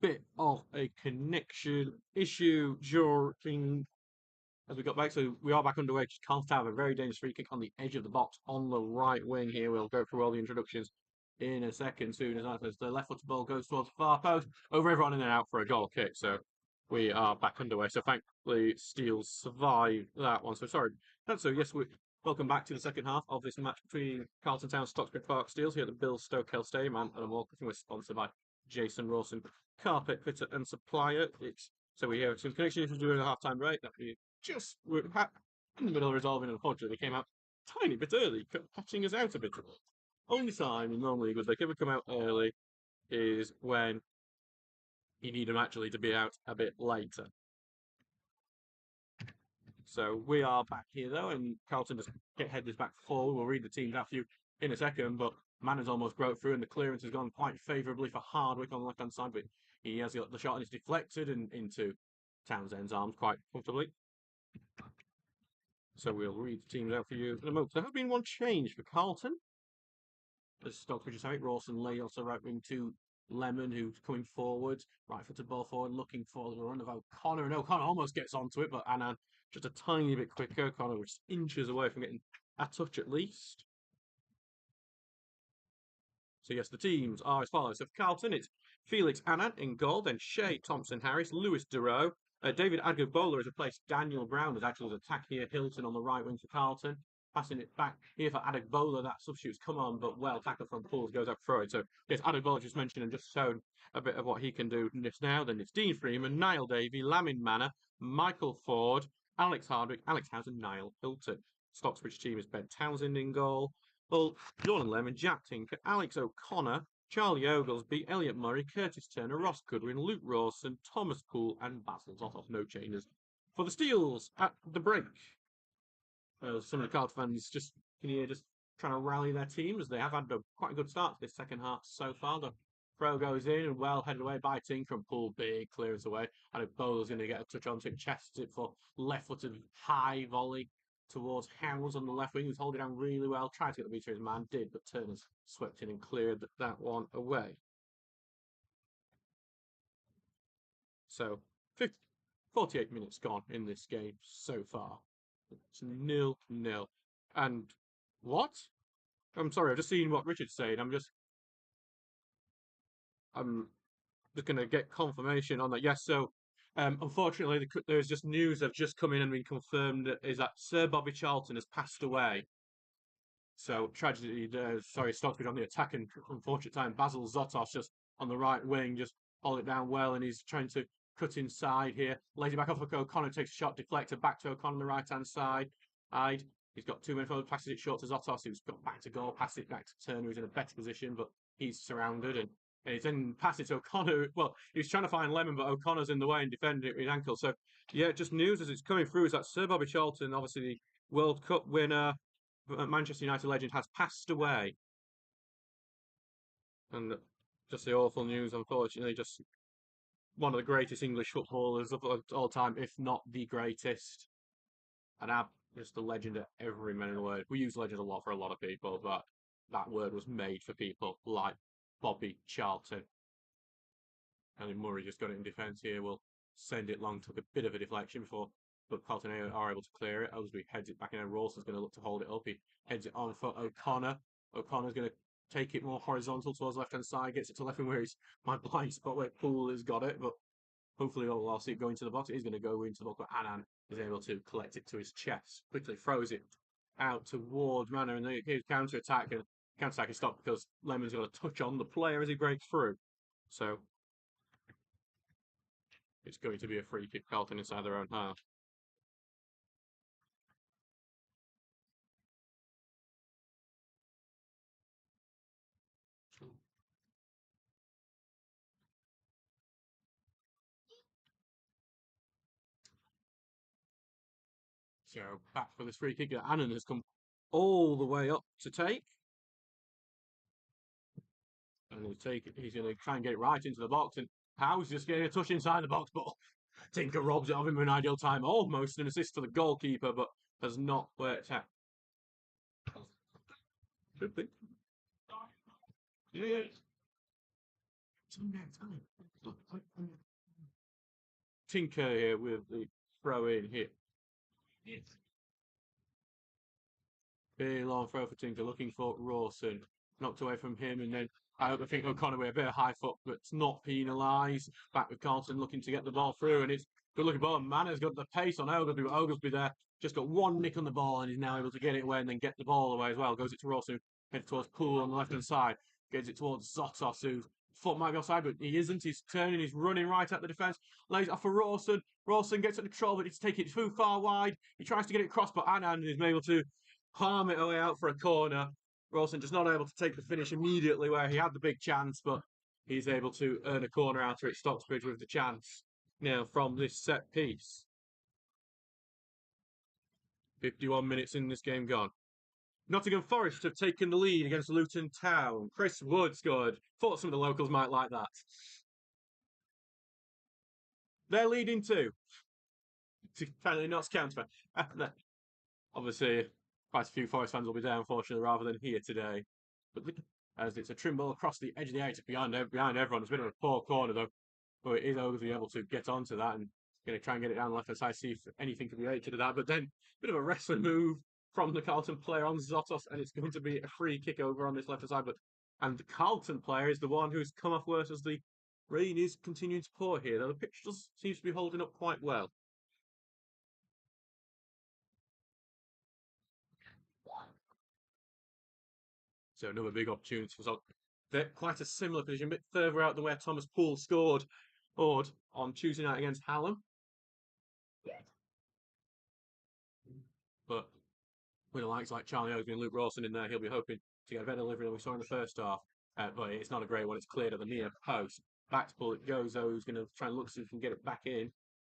bit of a connection issue during as we got back. So we are back underway. Can't have a very dangerous free kick on the edge of the box on the right wing here. We'll go through all the introductions in a second soon as the left footed ball goes towards the far post, over everyone in and out for a goal kick. So we are back underway. So thankfully Steele survived that one. So sorry. So yes, welcome back to the second half of this match between Carlton Town and Stocksbridge Park Steels here at the Bill Stokell Stadium. I'm Adam Allcroft. We're sponsored by Jason Rawson, carpet fitter and supplier. So we have some connection issues during the half-time break that we're in the middle of resolving, and unfortunately they came out a tiny bit early, catching us out a bit. Only time in non-league they ever come out early is when you need them actually to be out a bit later. So we are back here though, and Carlton just head this back forward. We'll read the teams after you in a second, but Manners almost broke through, and the clearance has gone quite favourably for Hardwick on the left-hand side, but he has got the shot and it's deflected and into Townsend's arms quite comfortably. So we'll read the teams out for you in a moment. There has been one change for Carlton. As Stocksbridge is out, Rawson lay also right wing to Lemon, who's coming forward, right footed ball forward, looking for the run of O'Connor, and O'Connor almost gets onto it, but Annan just a tiny bit quicker. O'Connor was inches away from getting a touch at least. So yes, the teams are as follows. So for Carlton, it's Felix Annan in goal, then Shea Thompson-Harris, Lewis Durow, David Adgobola has replaced Daniel Brown as actually attack here. Hilton on the right wing for Carlton. Passing it back here for Adegbola. That substitute's come on, but well tackled from Pools, goes up through it. So, yes, Adegbola just mentioned and just shown a bit of what he can do just now. Then it's Dean Freeman, Niall Davey, Lamin Manor, Michael Ford, Alex Hardwick, Alex House, and Niall Hilton. Stocksbridge team is Ben Townsend in goal. Well, Jordan Lemon, Jack Tinker, Alex O'Connor, Charlie Oglesby, Elliot Murray, Curtis Turner, Ross Goodwin, Luke Rawson, Thomas Poole, and Basil Zotoff. No changes for the Steels at the break. Some of the Carlton fans just trying to rally their team as they have had quite a good start to this second half so far. The throw goes in and well headed away by Tinker and Poole, big clearance away. And if Bowler's going to get a touch onto it, chests it for left-footed high volley towards Howes on the left wing, who's holding down really well. Tried to get the beat to his man, did, but Turner's swept in and cleared that one away. So, 48 minutes gone in this game so far. It's 0-0. And what? I'm sorry, I've just seen what Richard's saying. I'm just going to get confirmation on that. Yes, so unfortunately, there's just news that have just come in and been confirmed is that Sir Bobby Charlton has passed away. So tragedy, Stocksbridge on the attack, and unfortunate time. Basil Zotos just on the right wing, just hold it down well, and he's trying to cut inside here. Lays it back off of O'Connor, takes a shot, deflector back to O'Connor on the right-hand side. He's got 2 men forward, passes it short to Zotos, who's got back to goal, passes it back to Turner, who's in a better position, but he's surrounded, and he's then passes to O'Connor. Well, he's trying to find Lemon, but O'Connor's in the way and defending it with his ankle. So, yeah, just news as it's coming through is that Sir Bobby Charlton, obviously the World Cup winner, Manchester United legend, has passed away. And just the awful news, unfortunately, just one of the greatest English footballers of all time, if not the greatest. And just a legend at every minute of the word. We use legend a lot for a lot of people, but that word was made for people like Bobby Charlton. And then Murray just got it in defence here. We'll send it long, took a bit of a deflection before, but Carlton are able to clear it. Osby heads it back in, and Rawson's going to look to hold it up. He heads it on for O'Connor. O'Connor's going to take it more horizontal towards the left-hand side, gets it to left wing where my blind spot where Poole has got it, but hopefully I'll see it go into the box. It is going to go into the box, but Annan is able to collect it to his chest. Quickly throws it out towards Manor, and here's counter-attack, and counter-attack is stopped because Lemon's got a touch on the player as he breaks through. So it's going to be a free kick, Carlton inside their own half. So back for this free kick. Annan has come all the way up to take. And he's going to try and get it right into the box. And Howe's just getting a touch inside the box, but Tinker robs it of him in an ideal time. Almost an assist to the goalkeeper, but has not worked out. Yeah. Tinker here with the throw in here. Big long throw for Tinker, looking for Rawson. Knocked away from him, and then I think O'Connor with a bit of high foot, but it's not penalised. Back with Carlton looking to get the ball through, and it's good looking ball. Manners got the pace on Oglesby, but Oglesby there just got one nick on the ball, and he's now able to get it away and then get the ball away as well. Goes it to Rawson, heads towards Poole on the left hand side, gets it towards Zotos, whose foot might be offside, but he isn't. He's turning, he's running right at the defence, lays it off for Rawson. Rawson gets under control, but he's taking it too far wide. He tries to get it across, but Anand is able to palm it away out for a corner. Rawson just not able to take the finish immediately where he had the big chance, but he's able to earn a corner out at Stocksbridge with the chance now from this set piece. 51 minutes in this game gone. Nottingham Forest have taken the lead against Luton Town. Chris Wood scored. Thought some of the locals might like that. They're leading too. Apparently not counter. Obviously, quite a few Forest fans will be there, unfortunately, rather than here today. But as it's a trimble across the edge of the 8 behind everyone. It's a bit of a poor corner, though. But it is Oglesby able to get onto that and going to try and get it down the left hand side, see if anything can be related to that. But then, a bit of a wrestling move from the Carlton player on Zotos, and it's going to be a free kick over on this left hand side. And the Carlton player is the one who's come off worse as the rain is continuing to pour here, though the pitch just seems to be holding up quite well. So another big opportunity for they're quite a similar position, a bit further out than where Thomas Poole scored on Tuesday night against Hallam. But with the likes like Charlie Oakley and Luke Rawson in there, he'll be hoping to get a better delivery than we saw in the first half. But it's not a great one. It's cleared at the near post. Back to Poole it goes, though. He's going to try and look see if he can get it back in.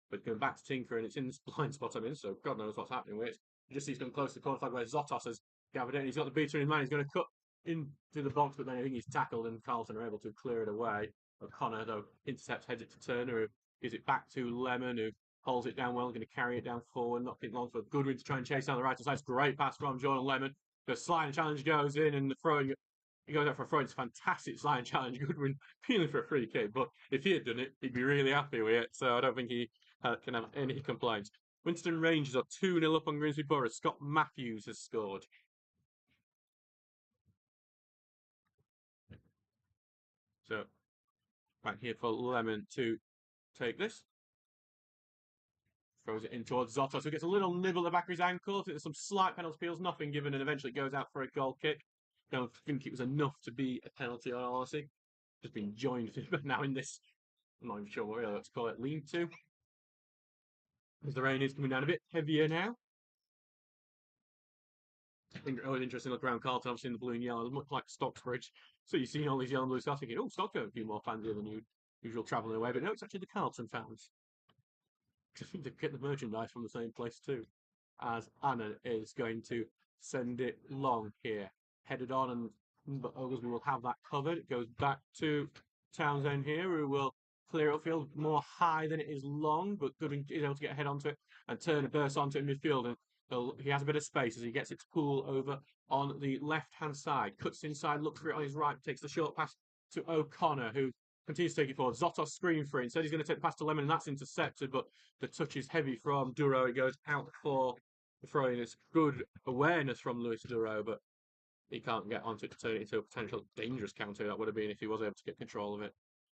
But going back to Tinker, and it's in this blind spot I'm in, so God knows what's happening with it. Just he's going close to the corner flag where Zotos has gathered in. He's got the beater in his mind. He's going to cut into the box, but then I think he's tackled, and Carlton are able to clear it away. O'Connor, though, intercepts, heads it to Turner, who gives it back to Lemon, who holds it down well, going to carry it down forward, knock it long for Goodwin to try and chase down the right hand side. Great pass from Jordan Lemon. The sliding challenge goes in, and the throwing, he goes out for a throw. It's a fantastic sliding challenge. Goodwin peeling for a free kick, but if he had done it, he'd be really happy with it. So I don't think he can have any complaints. Winston Rangers are 2-0 up on Grimsby Borough. Scott Matthews has scored. So back here for Lemon to take this. Throws it in towards Zotos, who gets a little nibble at the back of his ankle. There's some slight penalty appeals, nothing given, and eventually goes out for a goal kick. Don't think it was enough to be a penalty, honestly. Just been joined now in this, I'm not even sure what really let's call it, lean-to. As the rain is coming down a bit heavier now. Always interesting look around Carlton, obviously in the blue and yellow, much like Stocksbridge. So you've seen all these yellow and blue stuff, thinking, oh, Stocksbridge have a few more fans here than usual travelling away. But no, it's actually the Carlton fans. I think they get the merchandise from the same place too. As Anna is going to send it long here. Headed on, but Oglesby will have that covered. It goes back to Townsend here, who will clear it upfield more high than it is long, but Goodwin is able to get a head onto it, and Turner bursts onto it in midfield, and he has a bit of space as he gets it to Poole over on the left-hand side. Cuts inside, looks for it on his right, takes the short pass to O'Connor, who continues to take it forward. Zotos screen for it. Instead, he's going to take the pass to Lemon, and that's intercepted, but the touch is heavy from Duro. It goes out for the throw-in. It's good awareness from Lewis Duro, but he can't get onto it to turn it into a potential dangerous counter. That would have been if he was able to get control of it.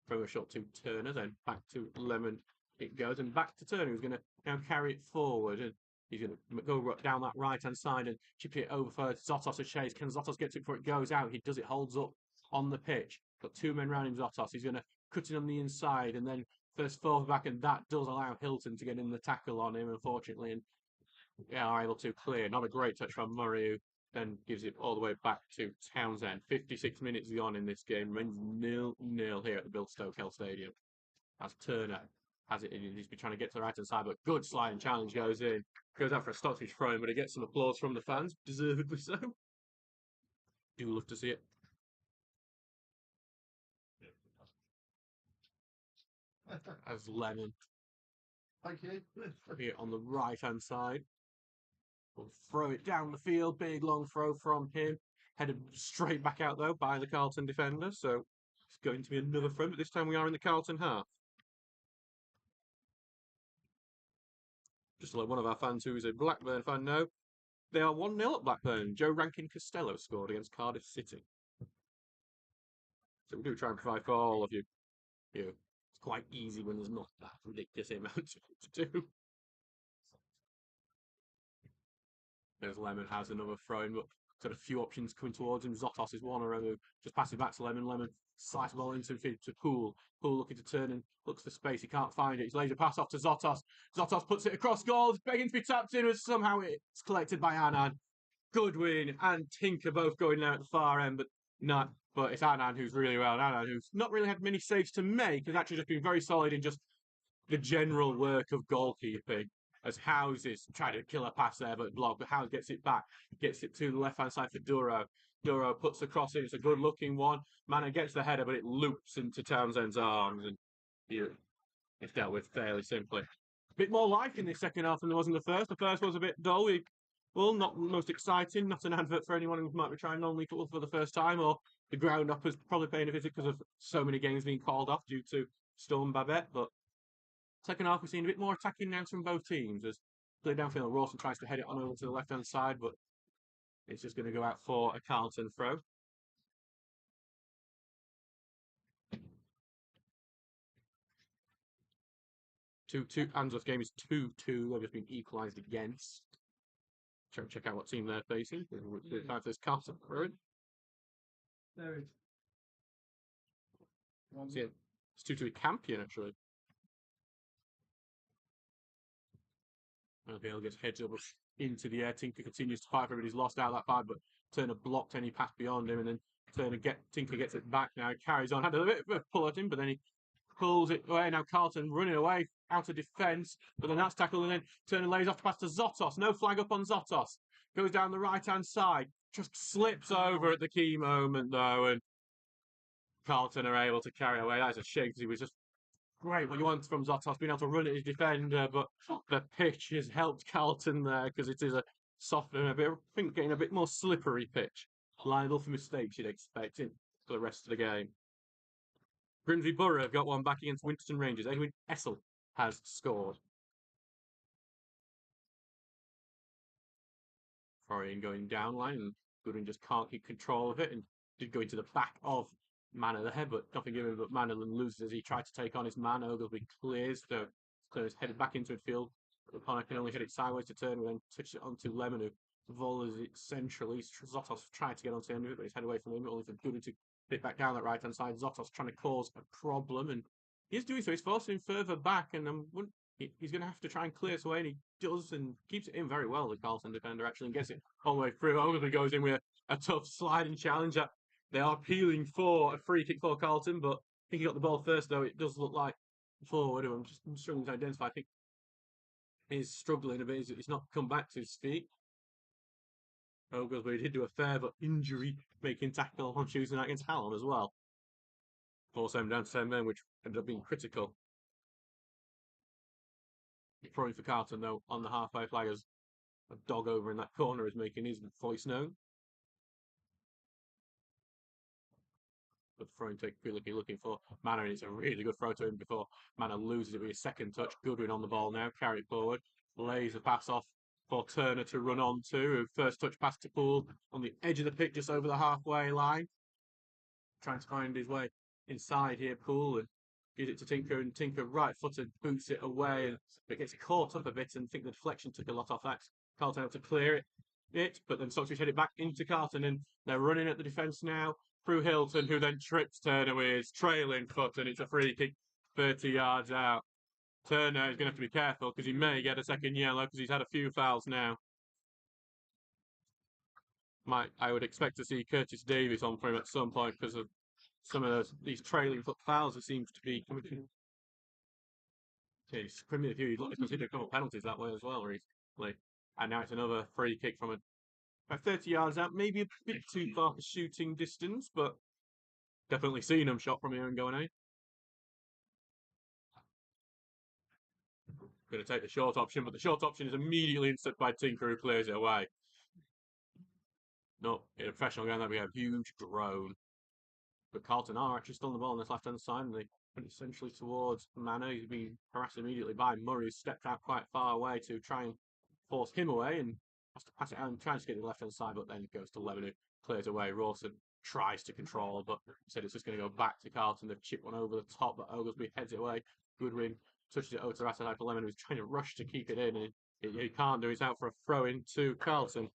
Throw a shot to Turner, then back to Lemon it goes, and back to Turner, who's going to now carry it forward. And he's going to go down that right-hand side and chip it over for Zotos to chase. Can Zotos get to it before it goes out? He does. It holds up on the pitch. Got two men round him, Zotos. He's going to cut it on the inside, and then first forward back, and that does allow Hilton to get in the tackle on him, unfortunately, and are able to clear. Not a great touch from Murray, who then gives it all the way back to Townsend. 56 minutes gone in this game. Remains 0-0 here at the Bill Stokell Stadium. As Turner has it in, he's been trying to get to the right-hand side, but good sliding challenge goes in. Goes out for a Stocksbridge throw-in, but it gets some applause from the fans, deservedly so. Do love to see it. As Lemon. Thank you. Here on the right-hand side. We'll throw it down the field. Big long throw from him. Headed straight back out, though, by the Carlton defender. So It's going to be another front, but this time we are in the Carlton half. Just to let one of our fans who is a Blackburn fan know, they are 1-0 at Blackburn. Joe Rankin-Costello scored against Cardiff City. So we do try and provide for all of you. It's quite easy when there's not that ridiculous amount to do. There's Lemon has another throw in, but got a few options coming towards him. Zotos is one, or just pass it back to Lemon. Lemon slice the ball into Poole. Poole looking to turn and looks for space. He can't find it. He's laid a pass off to Zotos. Zotos puts it across goal. It's begging to be tapped in, and somehow it's collected by Anand. Goodwin and Tinker both going there at the far end, but it's Anand who's really well. Anand who's not really had many saves to make, has actually just been very solid in just the general work of goalkeeping. As Houses try to kill a pass there, but blocked. But House gets it back, gets it to the left-hand side for Duro. Duro puts the cross in. It's a good-looking one. Mana gets the header, but it loops into Townsend's arms, and it's dealt with fairly simply. A bit more life in this second half than there was in the first. The first was a bit dull. Well, not the most exciting. Not an advert for anyone who might be trying non-league football for the first time, or the ground uppers probably paying a visit because of so many games being called off due to Storm Babette, but second half, we've seen a bit more attacking now from both teams as play downfield. Rawson tries to head it on over to the left-hand side, but it's just going to go out for a Carlton throw. 2-2. Answorth's game is 2-2. They've just been equalised against. Check out what team they're facing. If there's Carlton throw. There it is. It's 2-2 Campion, actually. O'Hale gets heads up into the air. Tinker continues to fight for it. He's lost out that fight, but Turner blocked any pass beyond him, and then Tinker gets it back now. Carries on. Had a bit of a pull at him, but then he pulls it away. Now Carlton running away out of defence, but then that's tackled, and then Turner lays off the pass to Zotos. No flag up on Zotos. Goes down the right-hand side. Just slips over at the key moment, though, and Carlton are able to carry away. That's a shame because he was just great what you want from Zotos, being able to run at his defender, but the pitch has helped Carlton there because it is a softer, a bit, I think, getting a bit more slippery pitch. Liable for mistakes you'd expect in for the rest of the game. Grimsby Borough have got one back against Winterton Rangers. Edwin Essel has scored. Florian going down line, and Goodwin just can't keep control of it, and did go into the back of Manor there, but nothing given, but Mannerland loses as he tried to take on his man. Oglesby clears, so Clears headed back into midfield. O'Connor can only hit it sideways to turn, and then touch it onto Lemon, who volleys it centrally. Zotos tried to get onto the end of it, but he's head away from him, only for Goodwin to hit back down that right-hand side. Zotos trying to cause a problem, and he's doing so. He's forcing him further back, and he's going to have to try and clear this away, and he does, and keeps it in very well, the Carlton defender, actually, and gets it all the way through. Oglesby goes in with a tough sliding challenge. They are appealing for a free kick for Carlton, but I think he got the ball first, though. It does look like forward. I'm struggling to identify. I think he's struggling a bit. He's not come back to his feet. Oglesby did do a fair but injury-making tackle on Tuesday night against Hallam as well. 4-7 down to 10 men, which ended up being critical. Throwing for Carlton, though, on the halfway flag as a dog over in that corner is making his voice known. But the throw take looking for Manor, and it's a really good throw to him before Manor loses it with his second touch. Goodwin on the ball now, carry it forward, lays a pass off for Turner to run on to. First touch pass to Poole on the edge of the pitch, just over the halfway line. Trying to find his way inside here, Poole, and gives it to Tinker, and Tinker right-footed boots it away, and it gets caught up a bit, and I think the deflection took a lot off that. Carlton able to clear it, but then Stocksbridge head it back into Carlton, and they're running at the defence now through Hilton, who then trips Turner with his trailing foot, and it's a free kick 30 yards out. Turner is going to have to be careful because he may get a second yellow because he's had a few fouls now. I would expect to see Curtis Davies on for him at some point because of some of these trailing foot fouls that seems to be coming. He's criminally few. He's considered a couple of penalties that way as well recently. And now it's another free kick from about 30 yards out, maybe a bit too far for shooting distance, but definitely seen him shot from here and going out. Going to take the short option, but the short option is immediately intercepted by Tinker, who clears it away. No, in a professional game, that we have huge drone. But Carlton are actually still on the ball on this left-hand side, and they put it essentially towards Mano. He's been harassed immediately by Murray, who stepped out quite far away to try and force him away, and has to pass it out and tries to get to the left-hand side, but then it goes to Lemon, who clears away. Rawson tries to control, but said it's just going to go back to Carlton. They've chipped one over the top, but Oglesby heads it away. Goodwin touches it over to the right side for Lemon, who's trying to rush to keep it in, and he can't do. He's out for a throw-in to Carlton.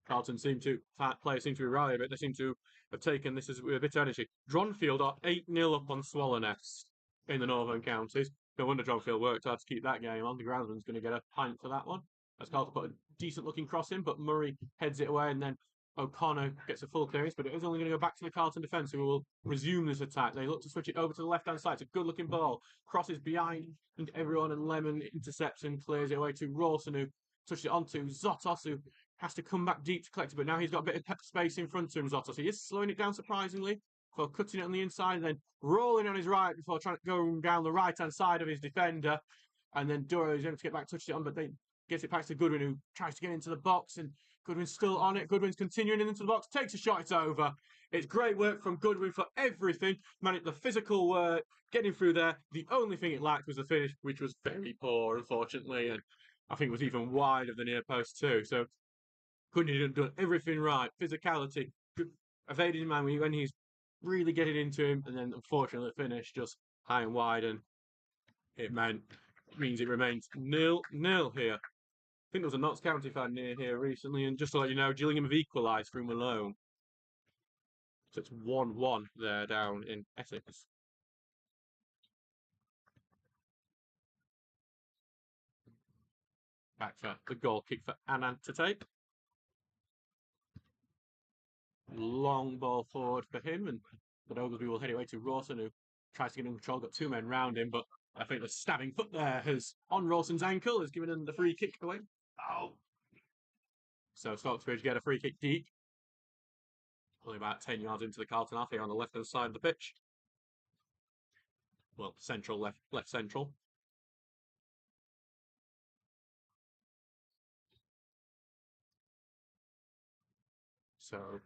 Carlton players seem to be rallying a bit. They seem to have taken this with a bit of energy. Dronfield are 8-0 up on Swallownest in the Northern Counties. No wonder Dronfield worked hard to keep that game on. The groundsman's going to get a pint for that one. As Carlton put a decent looking cross in, but Murray heads it away, and then O'Connor gets a full clearance, but it is only going to go back to the Carlton defence, who will resume this attack. They look to switch it over to the left-hand side. It's a good-looking ball. Crosses behind everyone, and Lemon intercepts and clears it away to Rawson, who touched it onto Zotos, who has to come back deep to collect it, but now he's got a bit of space in front of him, Zotos. He is slowing it down surprisingly for cutting it on the inside, and then rolling on his right before trying to go down the right-hand side of his defender. And then Duro is able to get back, touches it on, but they gets it back to Goodwin, who tries to get into the box, and Goodwin's still on it. Goodwin's continuing into the box, takes a shot, it's over. It's great work from Goodwin for everything. The physical work, getting through there. The only thing it lacked was the finish, which was very poor, unfortunately, and I think it was even wide of the near post too. So Goodwin had done everything right. Physicality, evading him when he's really getting into him, and then unfortunately the finish just high and wide, and it means it remains 0-0 here. I think there was a Notts County fan near here recently, and just to let you know, Gillingham have equalised through Malone. So it's 1-1 there down in Essex. Back for the goal kick for Anand to take. Long ball forward for him, and but Oglesby will head it away to Rawson, who tries to get in control, got two men round him, but I think the stabbing foot there has on Rawson's ankle has given him the free kick away. Oh. So Stocksbridge get a free kick deep. Only about 10 yards into the Carlton half here on the left-hand side of the pitch. Well, central, left central. So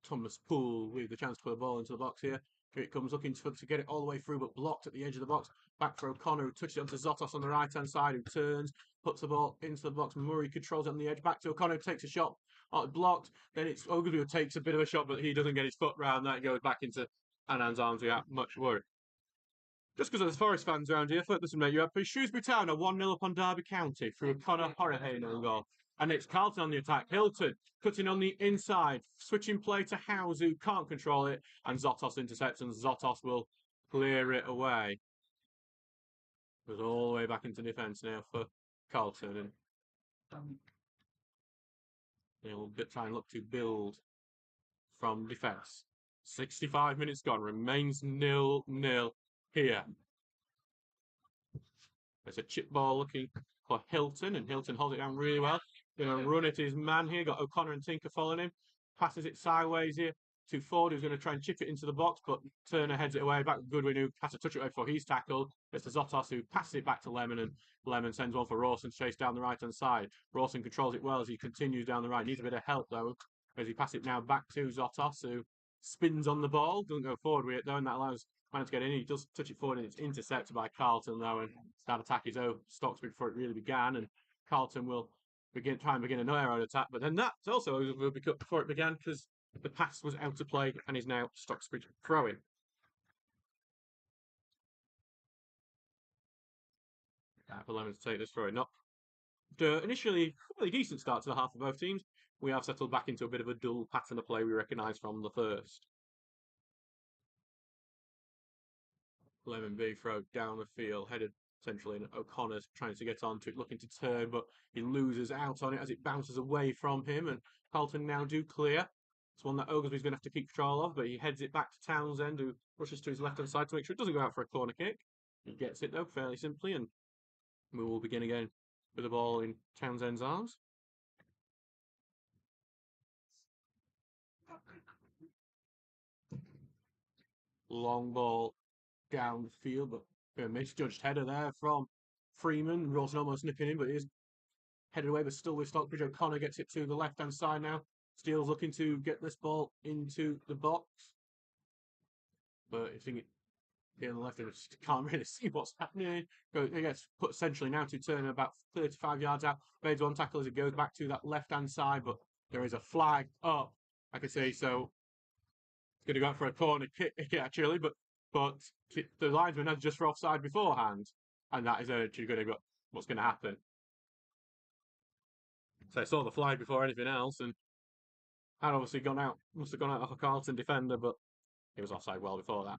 Thomas Poole with the chance to put a ball into the box here. Here it comes, looking to get it all the way through, but blocked at the edge of the box. Back for O'Connor, who touches it onto Zotos on the right-hand side, who turns, puts the ball into the box. Murray controls it on the edge. Back to O'Connor, who takes a shot. Blocked. Then it's Oglesby who takes a bit of a shot, but he doesn't get his foot round that. Goes back into Anand's arms without much worry. Just because there's Forest fans around here, listen, mate, you have Shrewsbury Town are 1-0 up on Derby County through a Conor Horahan goal. And it's Carlton on the attack. Hilton cutting on the inside, switching play to Howes, who can't control it, and Zotos intercepts, and Zotos will clear it away. Goes all the way back into defence now for Carlton, and they'll try and look to build from defence. 65 minutes gone, remains 0-0 here. There's a chip ball looking for Hilton, and Hilton holds it down really well. Going to run at his man here. Got O'Connor and Tinker following him. Passes it sideways here to Ford, who's going to try and chip it into the box, but Turner heads it away. Back to Goodwin, who has to touch it away before he's tackled. It's to Zotos, who passes it back to Lemon, and Lemon sends one for Rawson to chase down the right-hand side. Rawson controls it well as he continues down the right. Needs a bit of help, though, as he passes it now back to Zotos, who spins on the ball. Doesn't go forward with it, though, and that allows Mann to get in. He does touch it forward, and it's intercepted by Carlton, though, and that attack is over Stocksbridge before it really began, and Carlton will try and begin another attack, but then that also will be cut before it began because the pass was out of play and is now Stocksbridge throwing. For Lemon to take this throw-in. Not initially really decent start to the half of both teams. We have settled back into a bit of a dull pattern of play we recognise from the first. Lemon being thrown down the field, headed centrally, and O'Connor's trying to get onto it, looking to turn, but he loses out on it as it bounces away from him, and Carlton now do clear. It's one that Oglesby's going to have to keep control of, but he heads it back to Townsend, who rushes to his left-hand side to make sure it doesn't go out for a corner kick. He gets it, though, fairly simply, and we will begin again with the ball in Townsend's arms. Long ball down the field, but a misjudged header there from Freeman. Rawson almost nipping in, but he is headed away, but still with Stockbridge. O'Connor gets it to the left-hand side now. Steele's looking to get this ball into the box. But I think here on the left, I just can't really see what's happening. It gets put essentially now to Turner about 35 yards out. Made one tackle as it goes back to that left-hand side, but there is a flag up, I can see. So it's going to go out for a corner kick actually, but the linesman has just for offside beforehand, and that is actually going to go. What's going to happen? So I saw the flag before anything else, and had obviously gone out. Must have gone out off a Carlton defender, but he was offside well before that.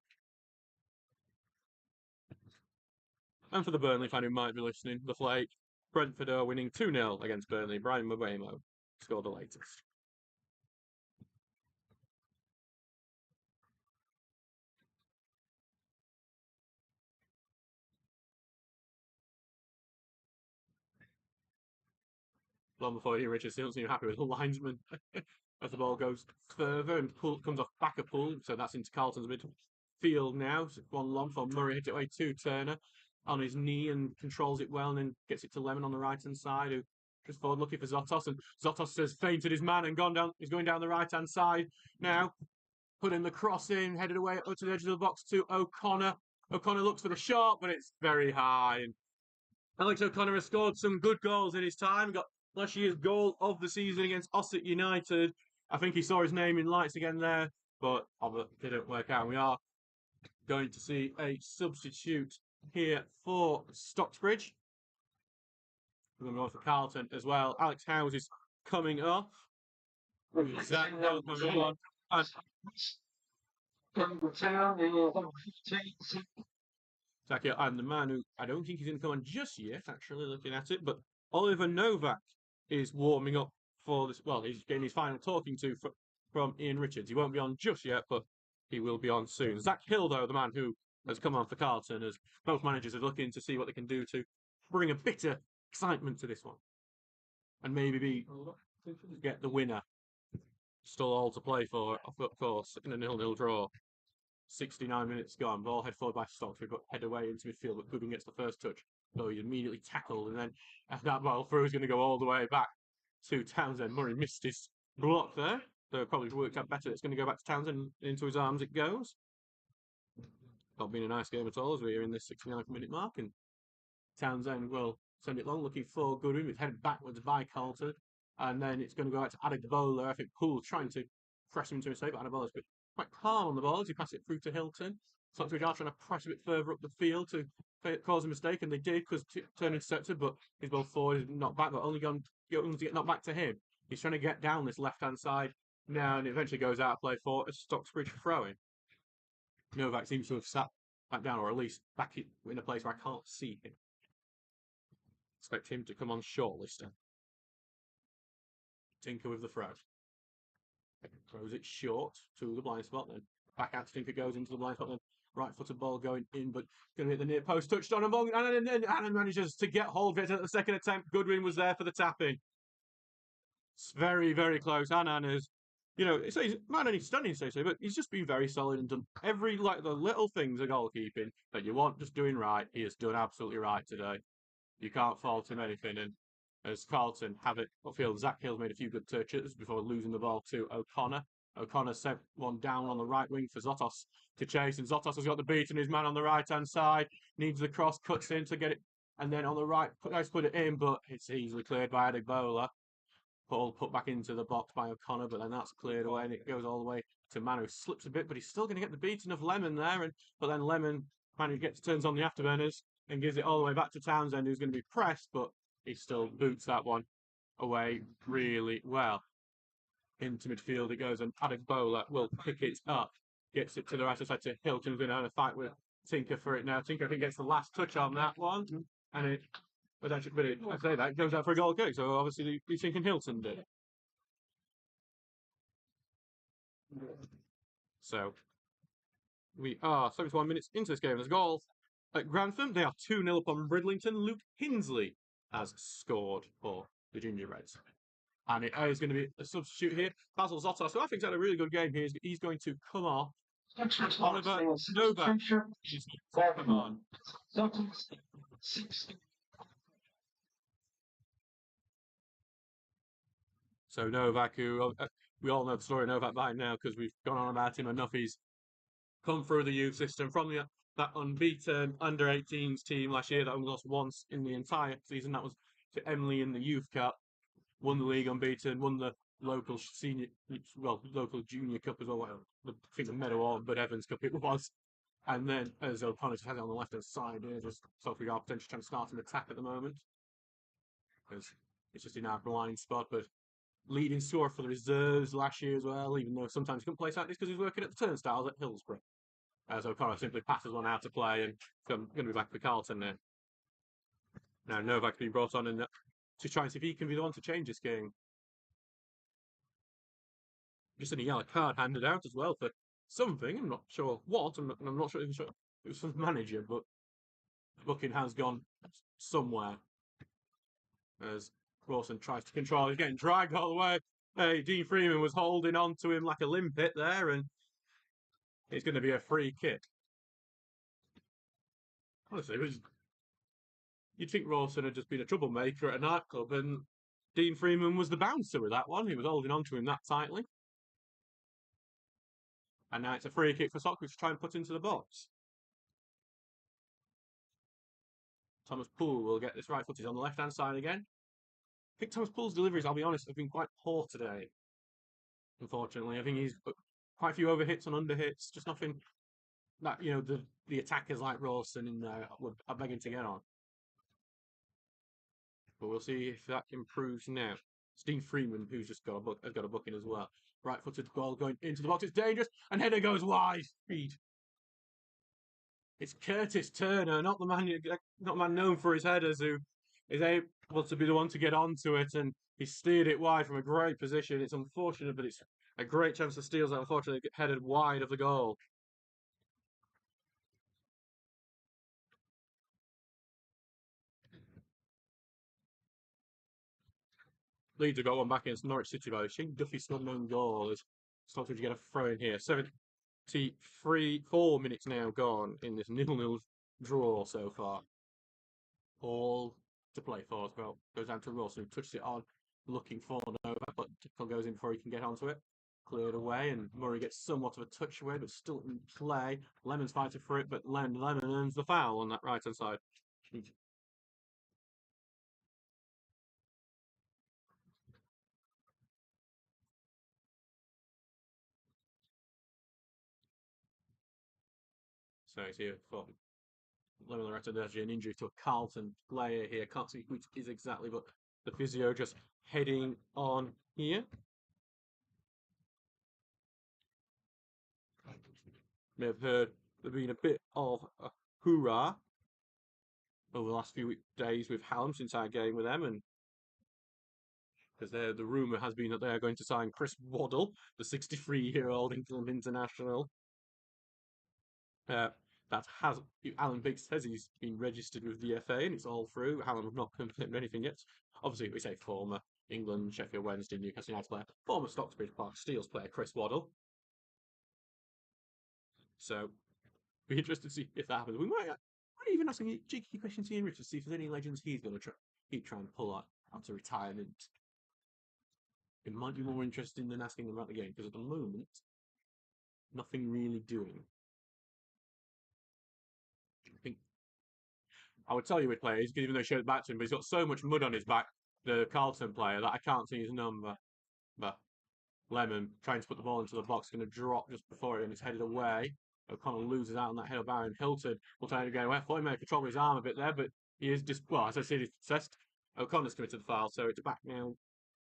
And for the Burnley fan who might be listening, the Flake, Brentford are winning 2-0 against Burnley. Brian Mbeumo scored the latest. Long before Ian Richards doesn't seem happy with the linesman as the ball goes further and comes off back of Poole, so that's into Carlton's midfield now. So one long for Murray, hit it away to Turner on his knee and controls it well, and then gets it to Lemon on the right hand side, who just forward looking for Zotos, and Zotos has fainted his man and gone down. He's going down the right hand side now, putting the cross in, headed away up to the edge of the box to O'Connor. O'Connor looks for the shot, but it's very high. And Alex O'Connor has scored some good goals in his time. Got last year's goal of the season against Ossett United. I think he saw his name in lights again there, but it didn't work out. We are going to see a substitute here for Stocksbridge. We're going to go for Carlton as well. Alex Howes is coming off. Zach Hill coming on. Zach Hill, and the man who I don't think he's going to come on just yet, actually, looking at it, but Oliver Novak is warming up for this. Well, he's getting his final talking to from Ian Richards. He won't be on just yet, but he will be on soon. Zach Hill, though, the man who has come on for Carlton, as both managers are looking to see what they can do to bring a bit of excitement to this one. And maybe get the winner. Still all to play for, of course, in a 0-0 draw. 69 minutes gone. Ball head forward by Stocksbridge, but head away into midfield. But Goodwin gets the first touch. So he's immediately tackled, and then that ball through is going to go all the way back to Townsend. Murray missed his block there. So it probably worked out better. It's going to go back to Townsend. Into his arms it goes. Not been a nice game at all as we're in this 69th minute mark. And Townsend will send it long, looking for Goodwin. It's headed backwards by Carlton. And then it's going to go out to Adegbola. I think Poole's trying to press him into a mistake, but Adegbola's quite calm on the ball as he passes it through to Hilton. Stocksbridge are trying to press a bit further up the field to cause a mistake, and they did because Turner intercepted, but his ball forward is knocked back, but only going to get knocked back to him. He's trying to get down this left-hand side now, and it eventually goes out of play for a Stocksbridge throw-in. Novak seems to have sat back down, or at least back in a place where I can't see him. Expect him to come on shortlisted. Tinker with the throw. Throws it short to the blind spot, then back out to Tinker, goes into the blind spot, then right-footed ball going in, but going to hit the near post, touched on, and then Adam manages to get hold of it at the second attempt. Goodwin was there for the tapping. It's very, very close. Annan is, he's not only stunning, but he's just been very solid and done every, the little things of goalkeeping that you want just doing right. He has done absolutely right today. You can't fault him anything, and as Carlton have it upfield, Zach Hill's made a few good touches before losing the ball to O'Connor. O'Connor sent one down on the right wing for Zotos to chase, and Zotos has got the beat, and his man on the right-hand side needs the cross, cuts in to get it, and then on the right, nice put it in, but it's easily cleared by Adegbola. Put back into the box by O'Connor, but then that's cleared away, and it goes all the way to Manu. Slips a bit, but he's still going to get the beating of Lemon there, but then Manu turns on the afterburners and gives it all the way back to Townsend, who's going to be pressed, but he still boots that one away really well. Into midfield it goes, and Adegbola will pick it up. Gets it to the right side to Hilton, who's going to have a fight with Tinker for it now. Tinker, I think, gets the last touch on that one. And it goes out for a goal kick. So obviously he's thinking Hilton did. So we are 71 minutes into this game. There's a goal at Grantham. They are 2-0 upon Bridlington. Luke Hinsley has scored for the Ginger Reds. And it is going to be a substitute here. Basil Zotos, who I think has had a really good game here. He's going to come off. Oliver Novak is going to come on. So Novak, who we all know the story of Novak by now because we've gone on about him enough. He's come through the youth system from that unbeaten under 18s team last year that only lost once in the entire season. That was to Emily in the Youth Cup. Won the league unbeaten, won the local local junior cup as well. I think the Meadow or Bud Evans Cup it was. And then, as O'Connor has it on the left hand side here, just Sophie are potentially trying to start an attack at the moment. Because it's just in our blind spot, but leading scorer for the reserves last year as well, even though sometimes he couldn't play like this because he's working at the turnstiles at Hillsborough. As O'Connor simply passes one out to play, and I'm going to be back for Carlton now. Now Novak being brought on to try and see if he can be the one to change this game. Just a yellow card handed out as well for something. I'm not sure what. I'm not sure if it was from the manager, but the booking has gone somewhere. As Rawson tries to control, he's getting dragged all the way. Hey, Dean Freeman was holding on to him like a limpet there, and it's going to be a free kick. Honestly, you'd think Rawson had just been a troublemaker at a nightclub, and Dean Freeman was the bouncer with that one. He was holding on to him that tightly. And now it's a free kick for Stocksbridge to try and put into the box. Thomas Poole will get this right footed on the left-hand side again. I think Thomas Poole's deliveries, I'll be honest, have been quite poor today. Unfortunately, I think he's quite a few overhits and underhits, just nothing that the attackers like Rawson in there are begging to get on. But we'll see if that improves now. Steve Freeman, who's just has got a booking as well. Right-footed ball going into the box. It's dangerous, and header goes wide. Speed. It's Curtis Turner, not the man known for his headers, who is able to be the one to get onto it, and he steered it wide from a great position. It's unfortunate, but it's a great chance to steal that. Unfortunately, headed wide of the goal. Leeds have got one back against Norwich City by Shane Duffy scored an own goal. As Stockbridge get a throw in here. 4 minutes now gone in this 0-0 draw so far. All to play for as well. Goes down to Ross, who touches it on, looking for Novak, but Tickle goes in before he can get onto it. Cleared away, and Murray gets somewhat of a touch away, but still in play. Lemon's fighting for it, but Lemon earns the foul on that right-hand side. So it's here for Lemon Loretta. There's an injury to a Carlton player here. Can't see which is exactly, but the physio just heading on here. May have heard there been a bit of a hoorah over the last few days with Hallam since our game with them, and because the rumour has been that they are going to sign Chris Waddle, the 63-year-old England international. That has Alan Biggs says he's been registered with the FA and it's all through. Hallam have not confirmed anything yet. Obviously, we say former England, Sheffield Wednesday, Newcastle United player, former Stocksbridge Park Steels player Chris Waddle. So, be interested to see if that happens. We might even ask a cheeky question to Ian Richards to see if there's any legends he's going to try and pull out to retirement. It might be more interesting than asking them about the game because at the moment, nothing really doing. I would tell you which player he's, even though he showed it back to him, but he's got so much mud on his back, the Carlton player, that I can't see his number. But Lemon trying to put the ball into the box, going to drop just before it, and it's headed away. O'Connor loses out on that header. Baron Hilton will try to go away. I thought he may have controlled his arm a bit there, but he is just, well, as I said, he's possessed. O'Connor's committed the foul, so it's back now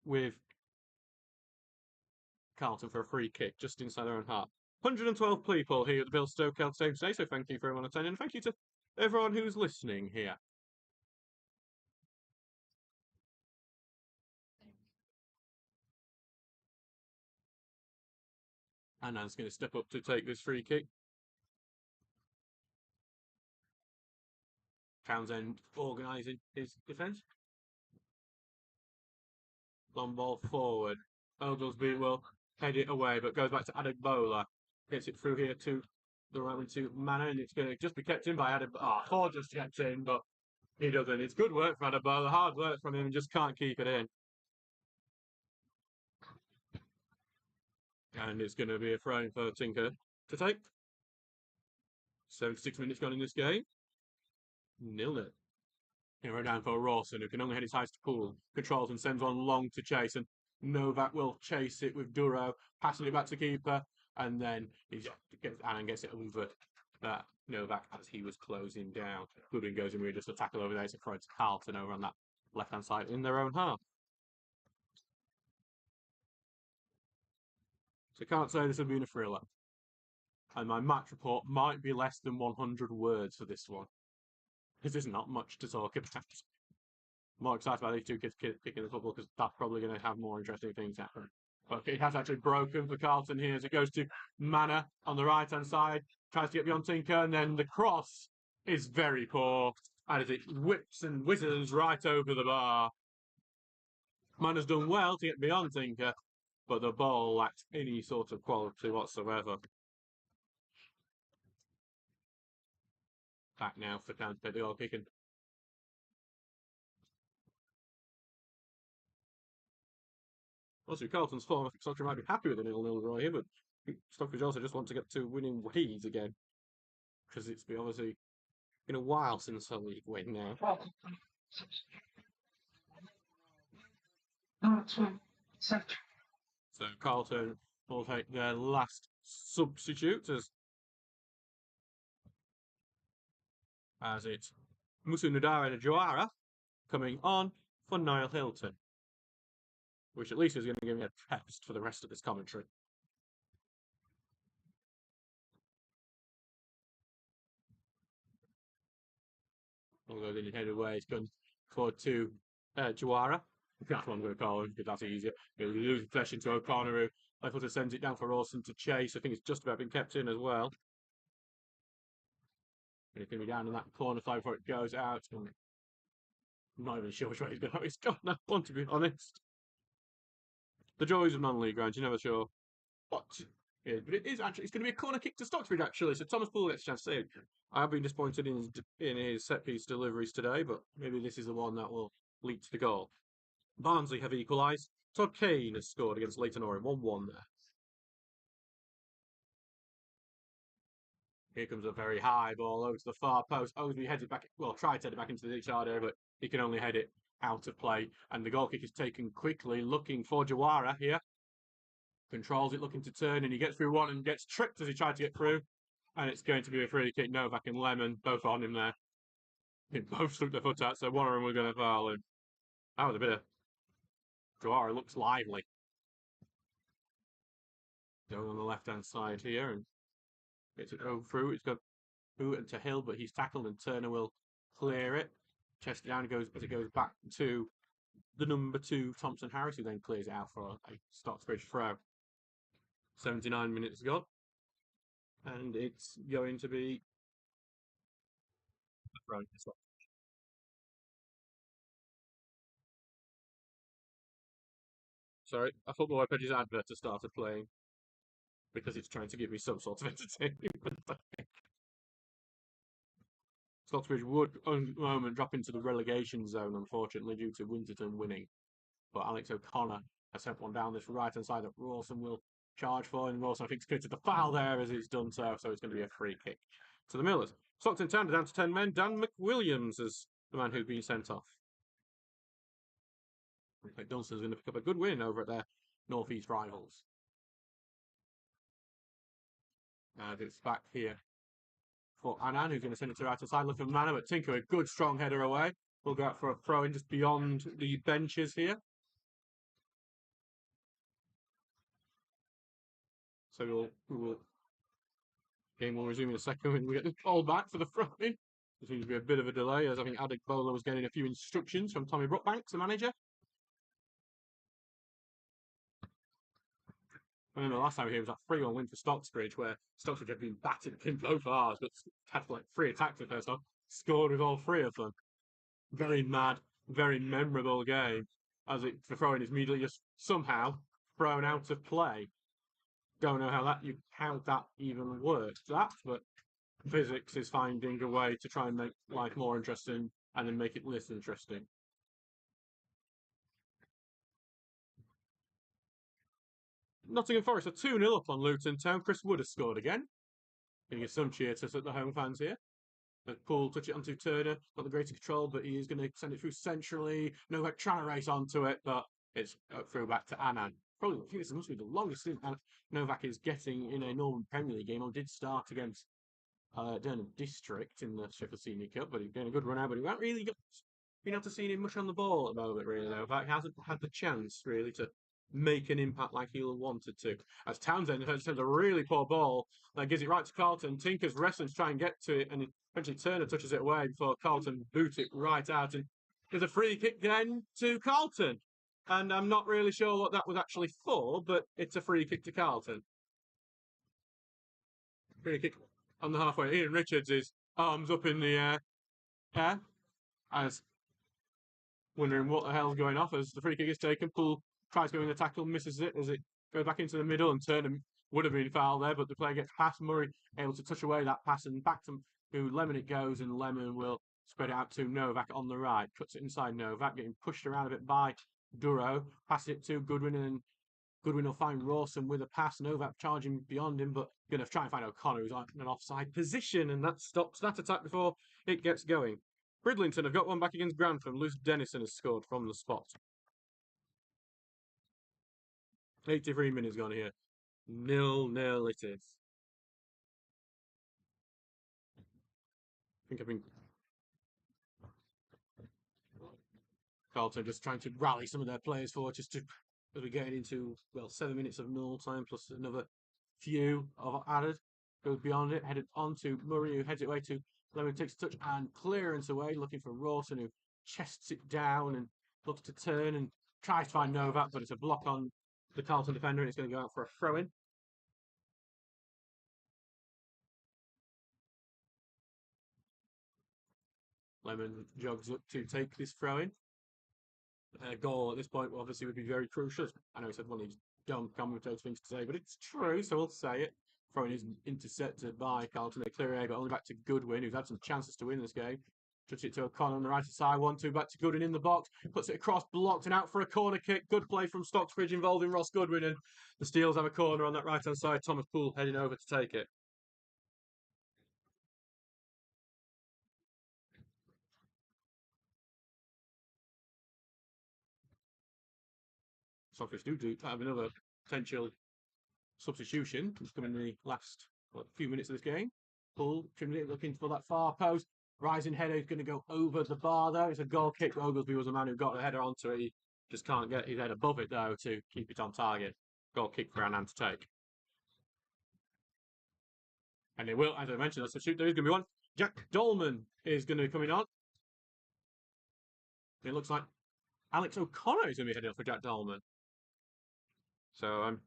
with Carlton for a free kick just inside their own half. 112 people here at the Bill Stoke Stadium today, so thank you for everyone attending. Thank you to everyone who's listening here. Annan's going to step up to take this free kick. Townsend organising his defence. Long ball forward. Oglesby will head it away, but goes back to Adegbola. Gets it through here to the right to Manor, and it's going to just be kept in by Adegbola. Ford just kept in, but he doesn't. It's good work for Adegbola, hard work from him, and just can't keep it in. And it's going to be a throw for Tinker to take. 76 minutes gone in this game. 0-0. Here down for Rawson, who can only head his highest to pool. Controls and sends one long to chase, and Novak will chase it with Duro, passing it back to keeper, and then Annan gets it over Novak as he was closing down. Goodwin goes in with just a tackle over there to throw to Carlton over on that left-hand side in their own half. So can't say this has been a thriller. And my match report might be less than 100 words for this one. Because there's not much to talk about. More excited about these two kids kicking the football because that's probably going to have more interesting things happen. But it has actually broken for Carlton here as it goes to Manor on the right-hand side. Tries to get beyond Tinker, and then the cross is very poor. And as it whips and whizzes right over the bar. Manor's done well to get beyond Tinker, but the ball lacks any sort of quality whatsoever. Back now for Town to take the goal kicking. Also, Carlton's form, I think Stockbridge might be happy with a 0-0 draw here, but Stockbridge also just want to get to winning ways again. Because it's been obviously been a while since a league win now. So Carlton will take their last substitute as it's Musu Nudara and Joara coming on for Niall Hilton. Which at least is going to give me a test for the rest of this commentary. Although then he headed away, it's gone forward to Joara. That's what I'm going to call him because that's easier. He's losing possession to O'Connor, who Littleton sends it down for Rawson to chase. I think it's just about been kept in as well. And it's going to be down in that corner side before it goes out. I'm not even sure which way he's going. He's gone that one, to be honest. The joys of non-league grounds, you're never sure what. Yeah, but it is actually, it's going to be a corner kick to Stocksbridge actually. So Thomas Poole gets a chance to say, I have been disappointed in his set piece deliveries today, but maybe this is the one that will lead to the goal. Barnsley have equalised. Todd Kane has scored against Leyton Orient, 1-1 there. Here comes a very high ball over to the far post. Oglesby heads it back, well, tried to head it back into the Richard area, but he can only head it out of play. And the goal kick is taken quickly, looking for Joara here. Controls it, looking to turn, and he gets through one and gets tripped as he tried to get through. And it's going to be a free kick. Novak and Lemon, both on him there. They both stuck their foot out, so one of them was going to foul him. That was a bit of... Joara looks lively. Going on the left-hand side here, and gets it over through. It's got Booten to Hill, but he's tackled, and Turner will clear it. Chest it down as it goes back to the number 2, Thompson Harris, who then clears it out for a Stocksbridge throw. 79 minutes gone. And it's going to be a throw. Sorry, I thought my Wedge's advert has started playing because it's trying to give me some sort of entertainment. Stocksbridge would, at the moment, drop into the relegation zone, unfortunately, due to Winterton winning. But Alex O'Connor has sent one down this right-hand side that Rawson will charge for, and Rawson, I think, has committed the foul there as he's done so it's going to be a free kick to the Millers. Stockton Town down to 10 men. Dan McWilliams is the man who's been sent off. Dunstan's going to pick up a good win over at their North East rivals. And it's back here for Annan, who's going to send it to the right side. Look for Manor, but Tinker, a good strong header away. We'll go out for a throw in just beyond the benches here. So game will resume in a second when we get the ball back for the throw in. There seems to be a bit of a delay as I think Adek Bowler was getting a few instructions from Tommy Brookbanks, the manager. I remember last time we were here was that 3-1 win for Stocksbridge, where Stocksbridge had been battered in both halves, but had like 3 attacks the first half, scored with all 3 of them. Very mad, very memorable game, as the throw-in is immediately just somehow thrown out of play. Don't know how that even works. But physics is finding a way to try and make life more interesting and then make it less interesting. Nottingham Forest are 2-0 up on Luton Town. Chris Wood has scored again. Going to get some cheer to the home fans here. But Poole touch it onto Turner. Not the greatest control, but he is going to send it through centrally. Novak trying to race onto it, but it's through back to Annan. Probably, I think this must be the longest stint Novak is getting in a normal Premier League game. Or did start against Durham District in the Sheffield Senior Cup, but he's doing a good run out. But he hasn't really been able to see him much on the ball at the moment, really. Novak hasn't had the chance, really, to make an impact like he'll have wanted to. As Townsend sends a really poor ball that gives it right to Carlton. Tinker's wrestling to try and get to it, and eventually Turner touches it away before Carlton boot it right out. And there's a free kick then to Carlton. And I'm not really sure what that was actually for, but it's a free kick to Carlton. Free kick on the halfway. Ian Richards is arms up in the air as wondering what the hell's going off as the free kick is taken. Poole tries going the tackle, misses it as it goes back into the middle, and Turner would have been fouled there, but the player gets past Murray, able to touch away that pass, and back to Lemon it goes, and Lemon will spread it out to Novak on the right. Cuts it inside Novak, getting pushed around a bit by Duro. Passes it to Goodwin, and Goodwin will find Rawson with a pass. Novak charging beyond him, but going to try and find O'Connor, who's in an offside position, and that stops that attack before it gets going. Bridlington have got one back against Grantham. Luce Dennison has scored from the spot. 83 minutes gone here. 0-0 it is. I think I've been... Carlton just trying to rally some of their players forward just to, as we're getting into, well, 7 minutes of null time plus another few of added. Goes beyond it, headed on to Murray, who heads it away to Lemon, takes a touch and clearance away, looking for Rawson, who chests it down and looks to turn and tries to find Novak, but it's a block on the Carlton defender, and it's going to go out for a throw-in. Lemon jogs up to take this throw-in. A goal at this point obviously would be very crucial. I know he said one of these dumb commentator things to say, but it's true, so we'll say it. Throwing is intercepted by Carlton. They clear it, but only back to Goodwin, who's had some chances to win this game. Touch it to O'Connor on the right side. 1-2 back to Goodwin in the box. Puts it across, blocked and out for a corner kick. Good play from Stocksbridge involving Ross Goodwin. And the Steels have a corner on that right hand side. Thomas Poole heading over to take it. Stocksbridge do have another potential substitution. It's coming in the last few minutes of this game. Poole looking for that far post. Rising header is going to go over the bar though. It's a goal kick. Oglesby was the man who got the header onto it. He just can't get his head above it though to keep it on target. Goal kick for Annan to take. And it will, as I mentioned, that's a shoot. There is going to be one. Jack Dolman is going to be coming on. It looks like Alex O'Connor is going to be heading up for Jack Dolman. So I'm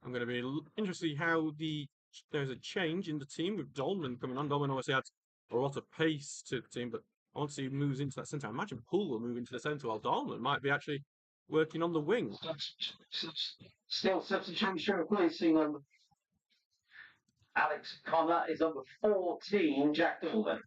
going to be interested to see how there's a change in the team with Dolman coming on. Dolman obviously had a lot of pace to the team, but I want to see he moves into that centre. I imagine Poole will move into the centre while Dolman might be actually working on the wing. Still substitution replacing Alex Connor is number 14, Jack Dolman.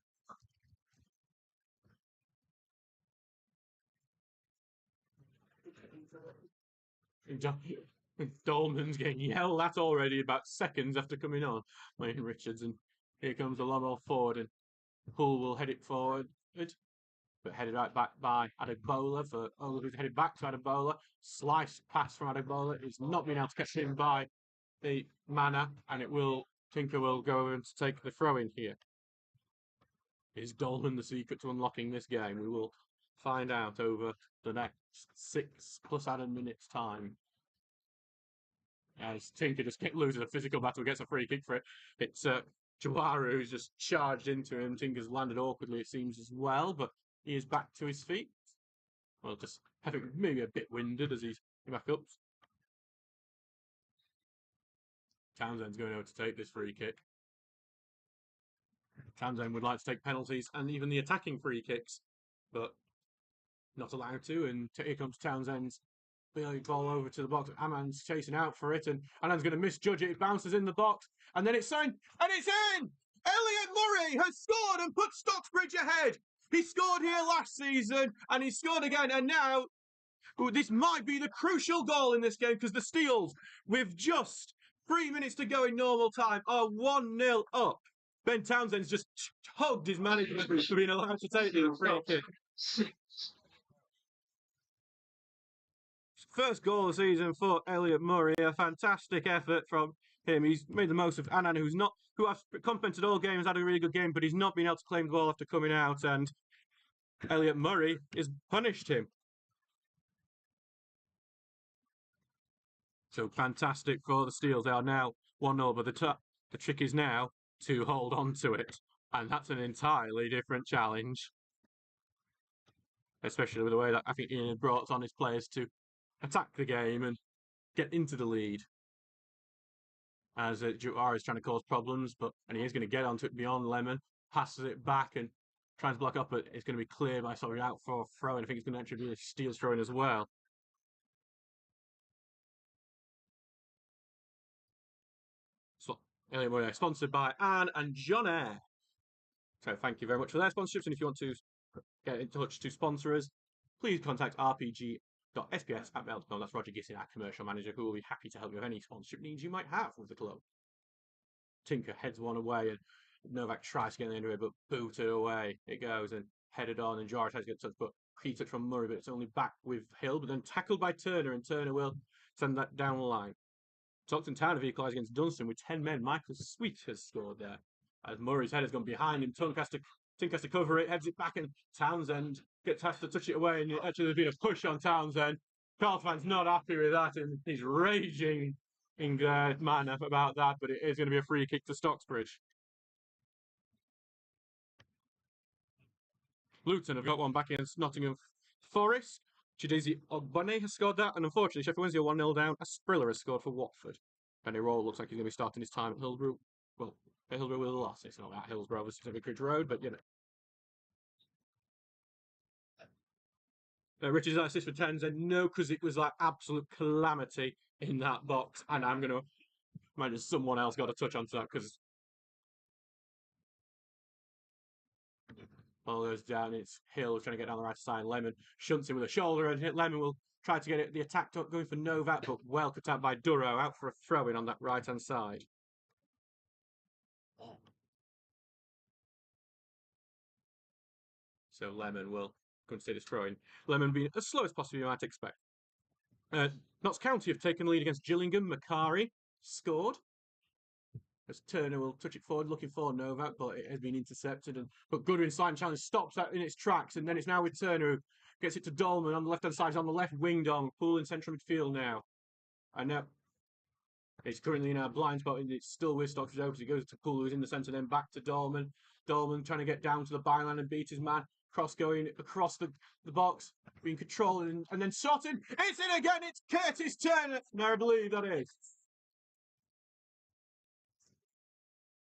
Dolman's getting yelled at already about seconds after coming on by Ian Richards, and here comes the long off forward, and Poole will head it forward, but headed right back by Adegbola for who's headed back to Adegbola. Slice pass from Adegbola. It's not been able to catch him by the manner, and Tinker will go over and take the throw in here. Is Dolman the secret to unlocking this game? We will find out over the next 6 plus added minutes time. As Tinker just loses a physical battle, gets a free kick for it. It's Jawaru who's just charged into him. Tinker's landed awkwardly, it seems, as well, but he is back to his feet. Well, just having maybe a bit winded as he's back up. Townsend's going over to take this free kick. Townsend would like to take penalties and even the attacking free kicks, but not allowed to. And here comes Townsend's ball over to the box. Aman's chasing out for it, and Annan's going to misjudge it. It bounces in the box, and then it's in, and it's in! Elliot Murray has scored and put Stocksbridge ahead. He scored here last season, and he scored again, and now Ooh, this might be the crucial goal in this game because the Steels, with just 3 minutes to go in normal time, are 1-0 up. Ben Townsend's just hugged his manager for being allowed to take the free kick. First goal of the season for Elliot Murray. A fantastic effort from him. He's made the most of Annan, who I've complimented all games, had a really good game, but he's not been able to claim the ball after coming out, and Elliot Murray has punished him. So fantastic for the Steels. They are now 1-0, but the trick is now to hold on to it. And that's an entirely different challenge. Especially with the way that I think Ian brought on his players to attack the game and get into the lead. As Juar is trying to cause problems, and he is going to get onto it beyond Lemon, passes it back and tries to block up, but it's going to be cleared by somebody out for a throw, and I think it's going to actually be a Steel's throw in as well. So, anyway, sponsored by Anne and John Eyre. So thank you very much for their sponsorships, and if you want to get in touch to sponsor us, please contact rpg.sps@mail.com. That's Roger Gissing, our commercial manager, who will be happy to help you with any sponsorship needs you might have with the club. Tinker heads one away, and Novak tries to get in the end of it, but booted away it goes and headed on, and Jara tries to get touched, but key touch from Murray, but it's only back with Hill, but then tackled by Turner, and Turner will send that down the line. Stockton Town have equalised against Dunstan with 10 men. Michael Sweet has scored there. As Murray's head has gone behind him, Tink has to cover it, heads it back, and Townsend has to touch it away, and actually there's been a push on Townsend. Carlton fan's not happy with that, and he's raging in manner about that, but it is going to be a free kick to Stocksbridge. Luton have got one back against Nottingham Forest. Chidizi Ogbone has scored that, and unfortunately Sheffield Wednesday are 1-0 down. A Spriller has scored for Watford. Benny Roll looks like he's going to be starting his time at Hillsborough. Well, Hillsborough with a loss. It's not at Hillsborough, obviously, it's Vicarage Road, but you know. Richards' assist for Townsend, no, because it was like absolute calamity in that box, and I'm going to imagine someone else got a touch onto that because ball goes down. It's Hill trying to get down the right side. Lemon shunts him with a shoulder, and Lemon will try to get it. The attack going for Novak, but well cut out by Duro, out for a throw in on that right hand side. So Lemon will consider throwing. Lemon being as slow as possible, you might expect. Notts County have taken the lead against Gillingham. Macari scored. As Turner will touch it forward, looking for Novak, but it has been intercepted. But Goodwin's slight challenge stops that in its tracks, and then it's now with Turner, who gets it to Dolman on the left-hand side. He's on the left wing, Poole in central midfield now. And now it's currently in our blind spot, and it's still with Stocksbridge because he goes to Poole, who's in the centre, then back to Dolman. Dolman trying to get down to the byline and beat his man. Cross going across the box, being controlled, and then shot in. It's in again, it's Curtis Turner. No, I believe that is.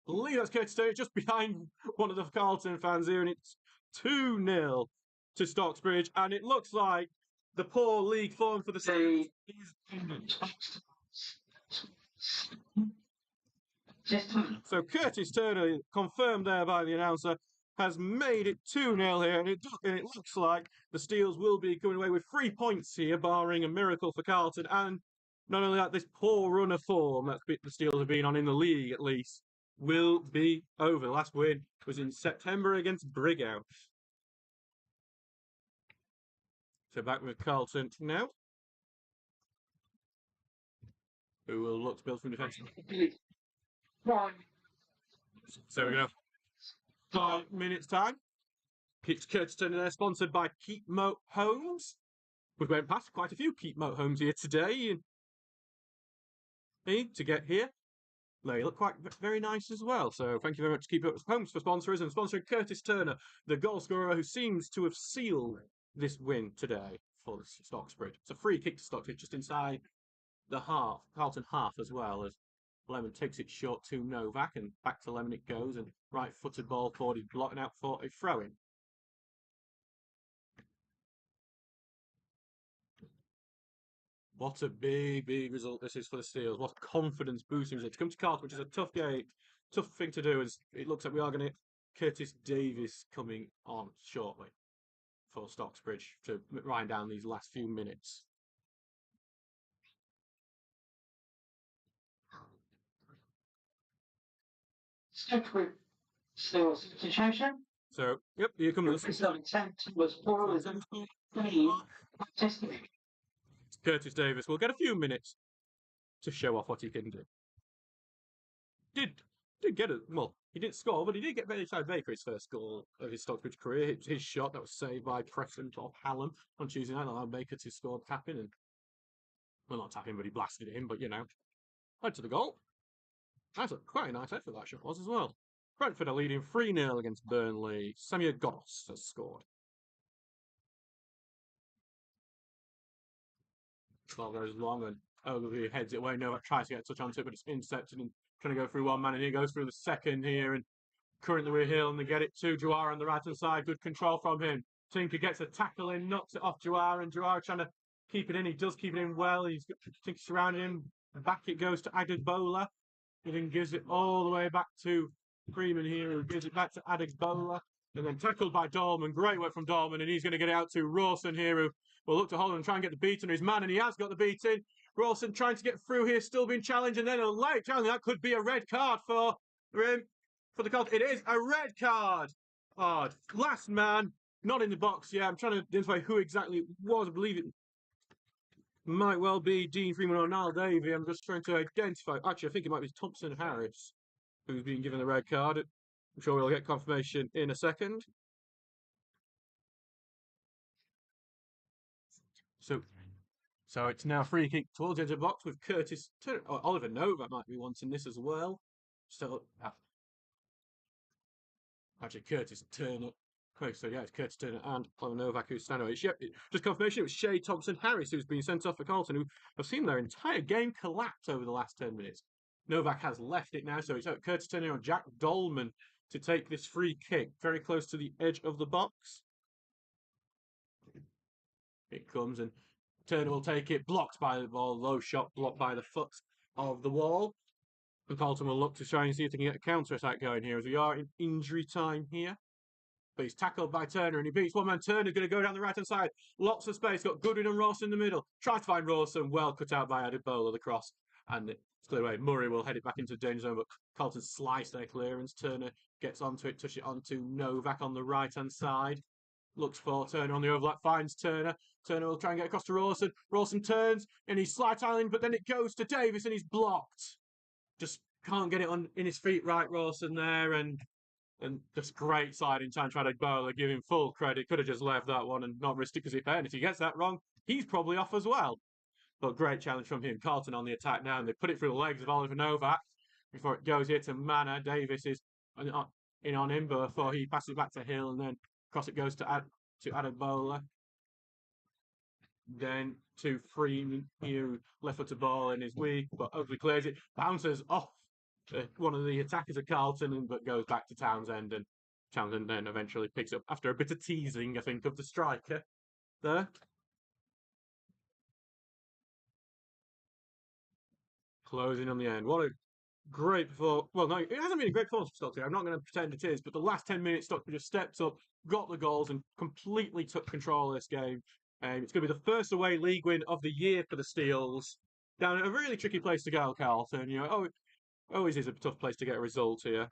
I believe that's Curtis Turner, just behind one of the Carlton fans here, and it's 2-0 to Stocksbridge, and it looks like the poor league form for the season is ended. So Curtis Turner, confirmed there by the announcer, has made it 2-0 here, and it looks like the Steels will be coming away with 3 points here, barring a miracle for Carlton, and not only that, this poor run of form that the Steels have been on in the league, at least, will be over. The last win was in September against Brighouse. So back with Carlton now, who will look to build from defence. So we go. 5 minutes time. It's Curtis Turner there, sponsored by Keep Moat Homes. We went past quite a few Keep Moat Homes here today. To get here. They look quite very nice as well. So thank you very much to Keep Moat Homes for sponsoring and sponsoring Curtis Turner, the goal scorer who seems to have sealed this win today for Stocksbridge. It's a free kick to Stocksbridge just inside the half, Carlton half as well, as Lemon takes it short to Novak, and back to Lemon it goes, and right-footed ball forward is blocking out for a throw-in. What a big result this is for the Steels. What confidence boosting is it to come to Carlton, which is a tough game, tough thing to do. As it looks like we are going to get Curtis Davis coming on shortly for Stocksbridge to wind down these last few minutes. Stockbridge still substitution. So, yep, here comes the Result attempt was forward. Curtis Davis will get a few minutes to show off what he can do. Did get it. Well, he didn't score, but he did get Bayside Baker his first goal of his Stocksbridge career. His shot that was saved by Preston off Hallam on Tuesday night allowed Baker to score tapping and, well, not tapping, but he blasted it in. But led to the goal. That's quite a nice effort that shot was as well. Brentford are leading 3-0 against Burnley. Samir Godos has scored. Ball goes long and Ogilvy heads it away. Novak tries to get a touch onto it, but it's intercepted and trying to go through one man. And he goes through the second here. And currently we're here and they get it to Jawara on the right hand side. Good control from him. Tinker gets a tackle in, knocks it off Jawara, and Jawara trying to keep it in. He does keep it in well. He's got Tinker surrounding him. Back it goes to Adegbola. He then gives it all the way back to Freeman here, who gives it back to Adegbola. And then tackled by Dolman. Great work from Dolman. And he's going to get it out to Rawson here, who will look to hold and try and get the beat on his man. And he has got the beat in. Rawson trying to get through here, still being challenged. And then a late challenge. That could be a red card for him. For the Carlton. It is a red card. Odd. Last man. Not in the box. Yeah, I'm trying to identify who exactly it was. I believe it might well be Dean Freeman or Niall Davey. I'm just trying to identify. Actually, I think it might be Thompson Harris who's been given the red card. I'm sure we'll get confirmation in a second. So it's now free kick towards the edge of the box with Curtis Turner. Oh, Oliver Novak might be wanting this as well. So, actually, Curtis Turner. Okay, so yeah, it's Curtis Turner and Oliver Novak who's standing. Just confirmation, it was Shay Thompson Harris who's been sent off for Carlton, who have seen their entire game collapse over the last 10 minutes. Novak has left it now, so it's Curtis Turner and Jack Dolman to take this free kick very close to the edge of the box. It comes and Turner will take it, blocked by the ball, low shot, blocked by the foot of the wall. And Carlton will look to try and see if they can get a counter-attack going here, as we are in injury time here. But he's tackled by Turner and he beats one man. Turner going to go down the right-hand side. Lots of space, got Goodwin and Ross in the middle. Tries to find Rawson, well cut out by Adebola, the cross. And it's cleared away. Murray will head it back into the danger zone, but Carlton slice their clearance. Turner gets onto it, touch it onto Novak on the right-hand side. Looks for Turner on the overlap, finds Turner. Turner will try and get across to Rawson. Rawson turns and he's slide tiling, but then it goes to Davis and he's blocked. Just can't get it on in his feet right, Rawson there, and just great sliding time. Tried to bowler, give him full credit. Could have just left that one and not risked it because if he gets that wrong, he's probably off as well. But great challenge from him. Carlton on the attack now, and they put it through the legs of Oliver Novak before it goes here to Manor. Davis is in on him before he passes it back to Hill, and then across it goes to Adebola. Then to Freeman, who left-footed ball and is weak, but hopefully clears it. Bounces off one of the attackers of Carlton, but goes back to Townsend, and Townsend then eventually picks up after a bit of teasing, I think, of the striker there. Closing on the end. What a great performance. Well, no, it hasn't been a great performance for Stockbridge. I'm not going to pretend it is, but the last 10 minutes, Stockbridge just stepped up, got the goals, and completely took control of this game. It's going to be the first away league win of the year for the Steels. Down at a really tricky place to go, Carlton. Always is a tough place to get a result here.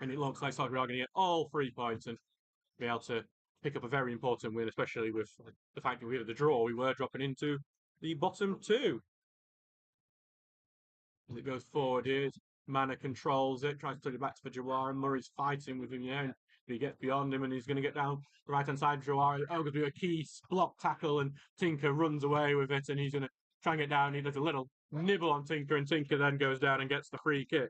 And it looks like Stockbridge are going to get all 3 points and be able to pick up a very important win, especially with the fact that we had the draw. We were dropping into the bottom 2. As it goes forward here, Manor controls it, tries to put it back to Jawara. Murray's fighting with him, and he gets beyond him and he's going to get down the right-hand side of Jawara. Going to do a key block tackle and Tinker runs away with it and he's going to try and get down. He does a little nibble on Tinker and Tinker then goes down and gets the free kick.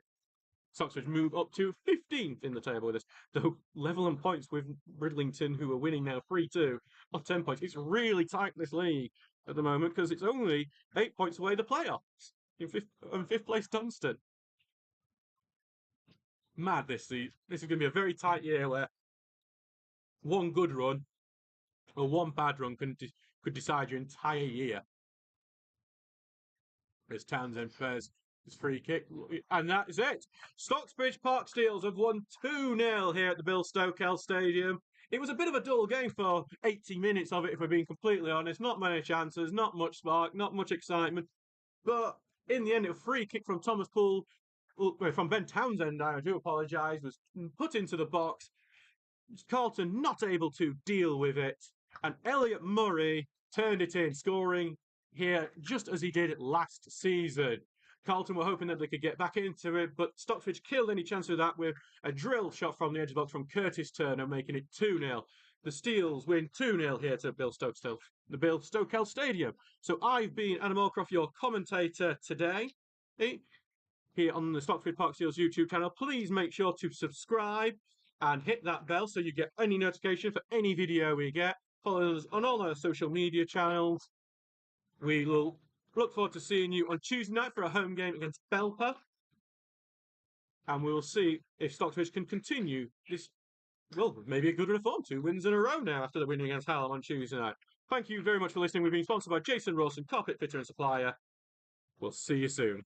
Stocksbridge move up to 15th in the table with this, though level on points with Bridlington, who are winning now 3-2 on 10 points. It's really tight, this league, at the moment, because it's only 8 points away the playoffs. In fifth place, Dunstan. Mad this season. This is going to be a very tight year where one good run or one bad run could decide your entire year. As Townsend fares his free kick, and that is it. Stocksbridge Park Steels have won 2-0 here at the Bill Stokell Stadium It was a bit of a dull game for 80 minutes of it, if we're being completely honest. Not many chances, not much spark, not much excitement. But in the end, a free kick from Thomas Poole, from Ben Townsend, I do apologise, was put into the box. Carlton not able to deal with it. And Elliot Murray turned it in, scoring here just as he did last season. Carlton were hoping that they could get back into it, but Stocksbridge killed any chance of that with a drill shot from the edge of the box from Curtis Turner, making it 2-0. The Steels win 2-0 here to Bill Stokell Stadium. So I've been Adam Allcroft, your commentator today, here on the Stocksbridge Park Steels YouTube channel. Please make sure to subscribe and hit that bell so you get any notification for any video we get. Follow us on all our social media channels. We will look forward to seeing you on Tuesday night for a home game against Belper. And we will see if Stocksbridge can continue this, well, maybe a good run of form. 2 wins in a row now after the winning against Hallam on Tuesday night. Thank you very much for listening. We've been sponsored by Jason Rawson, Carpet Fitter and Supplier. We'll see you soon.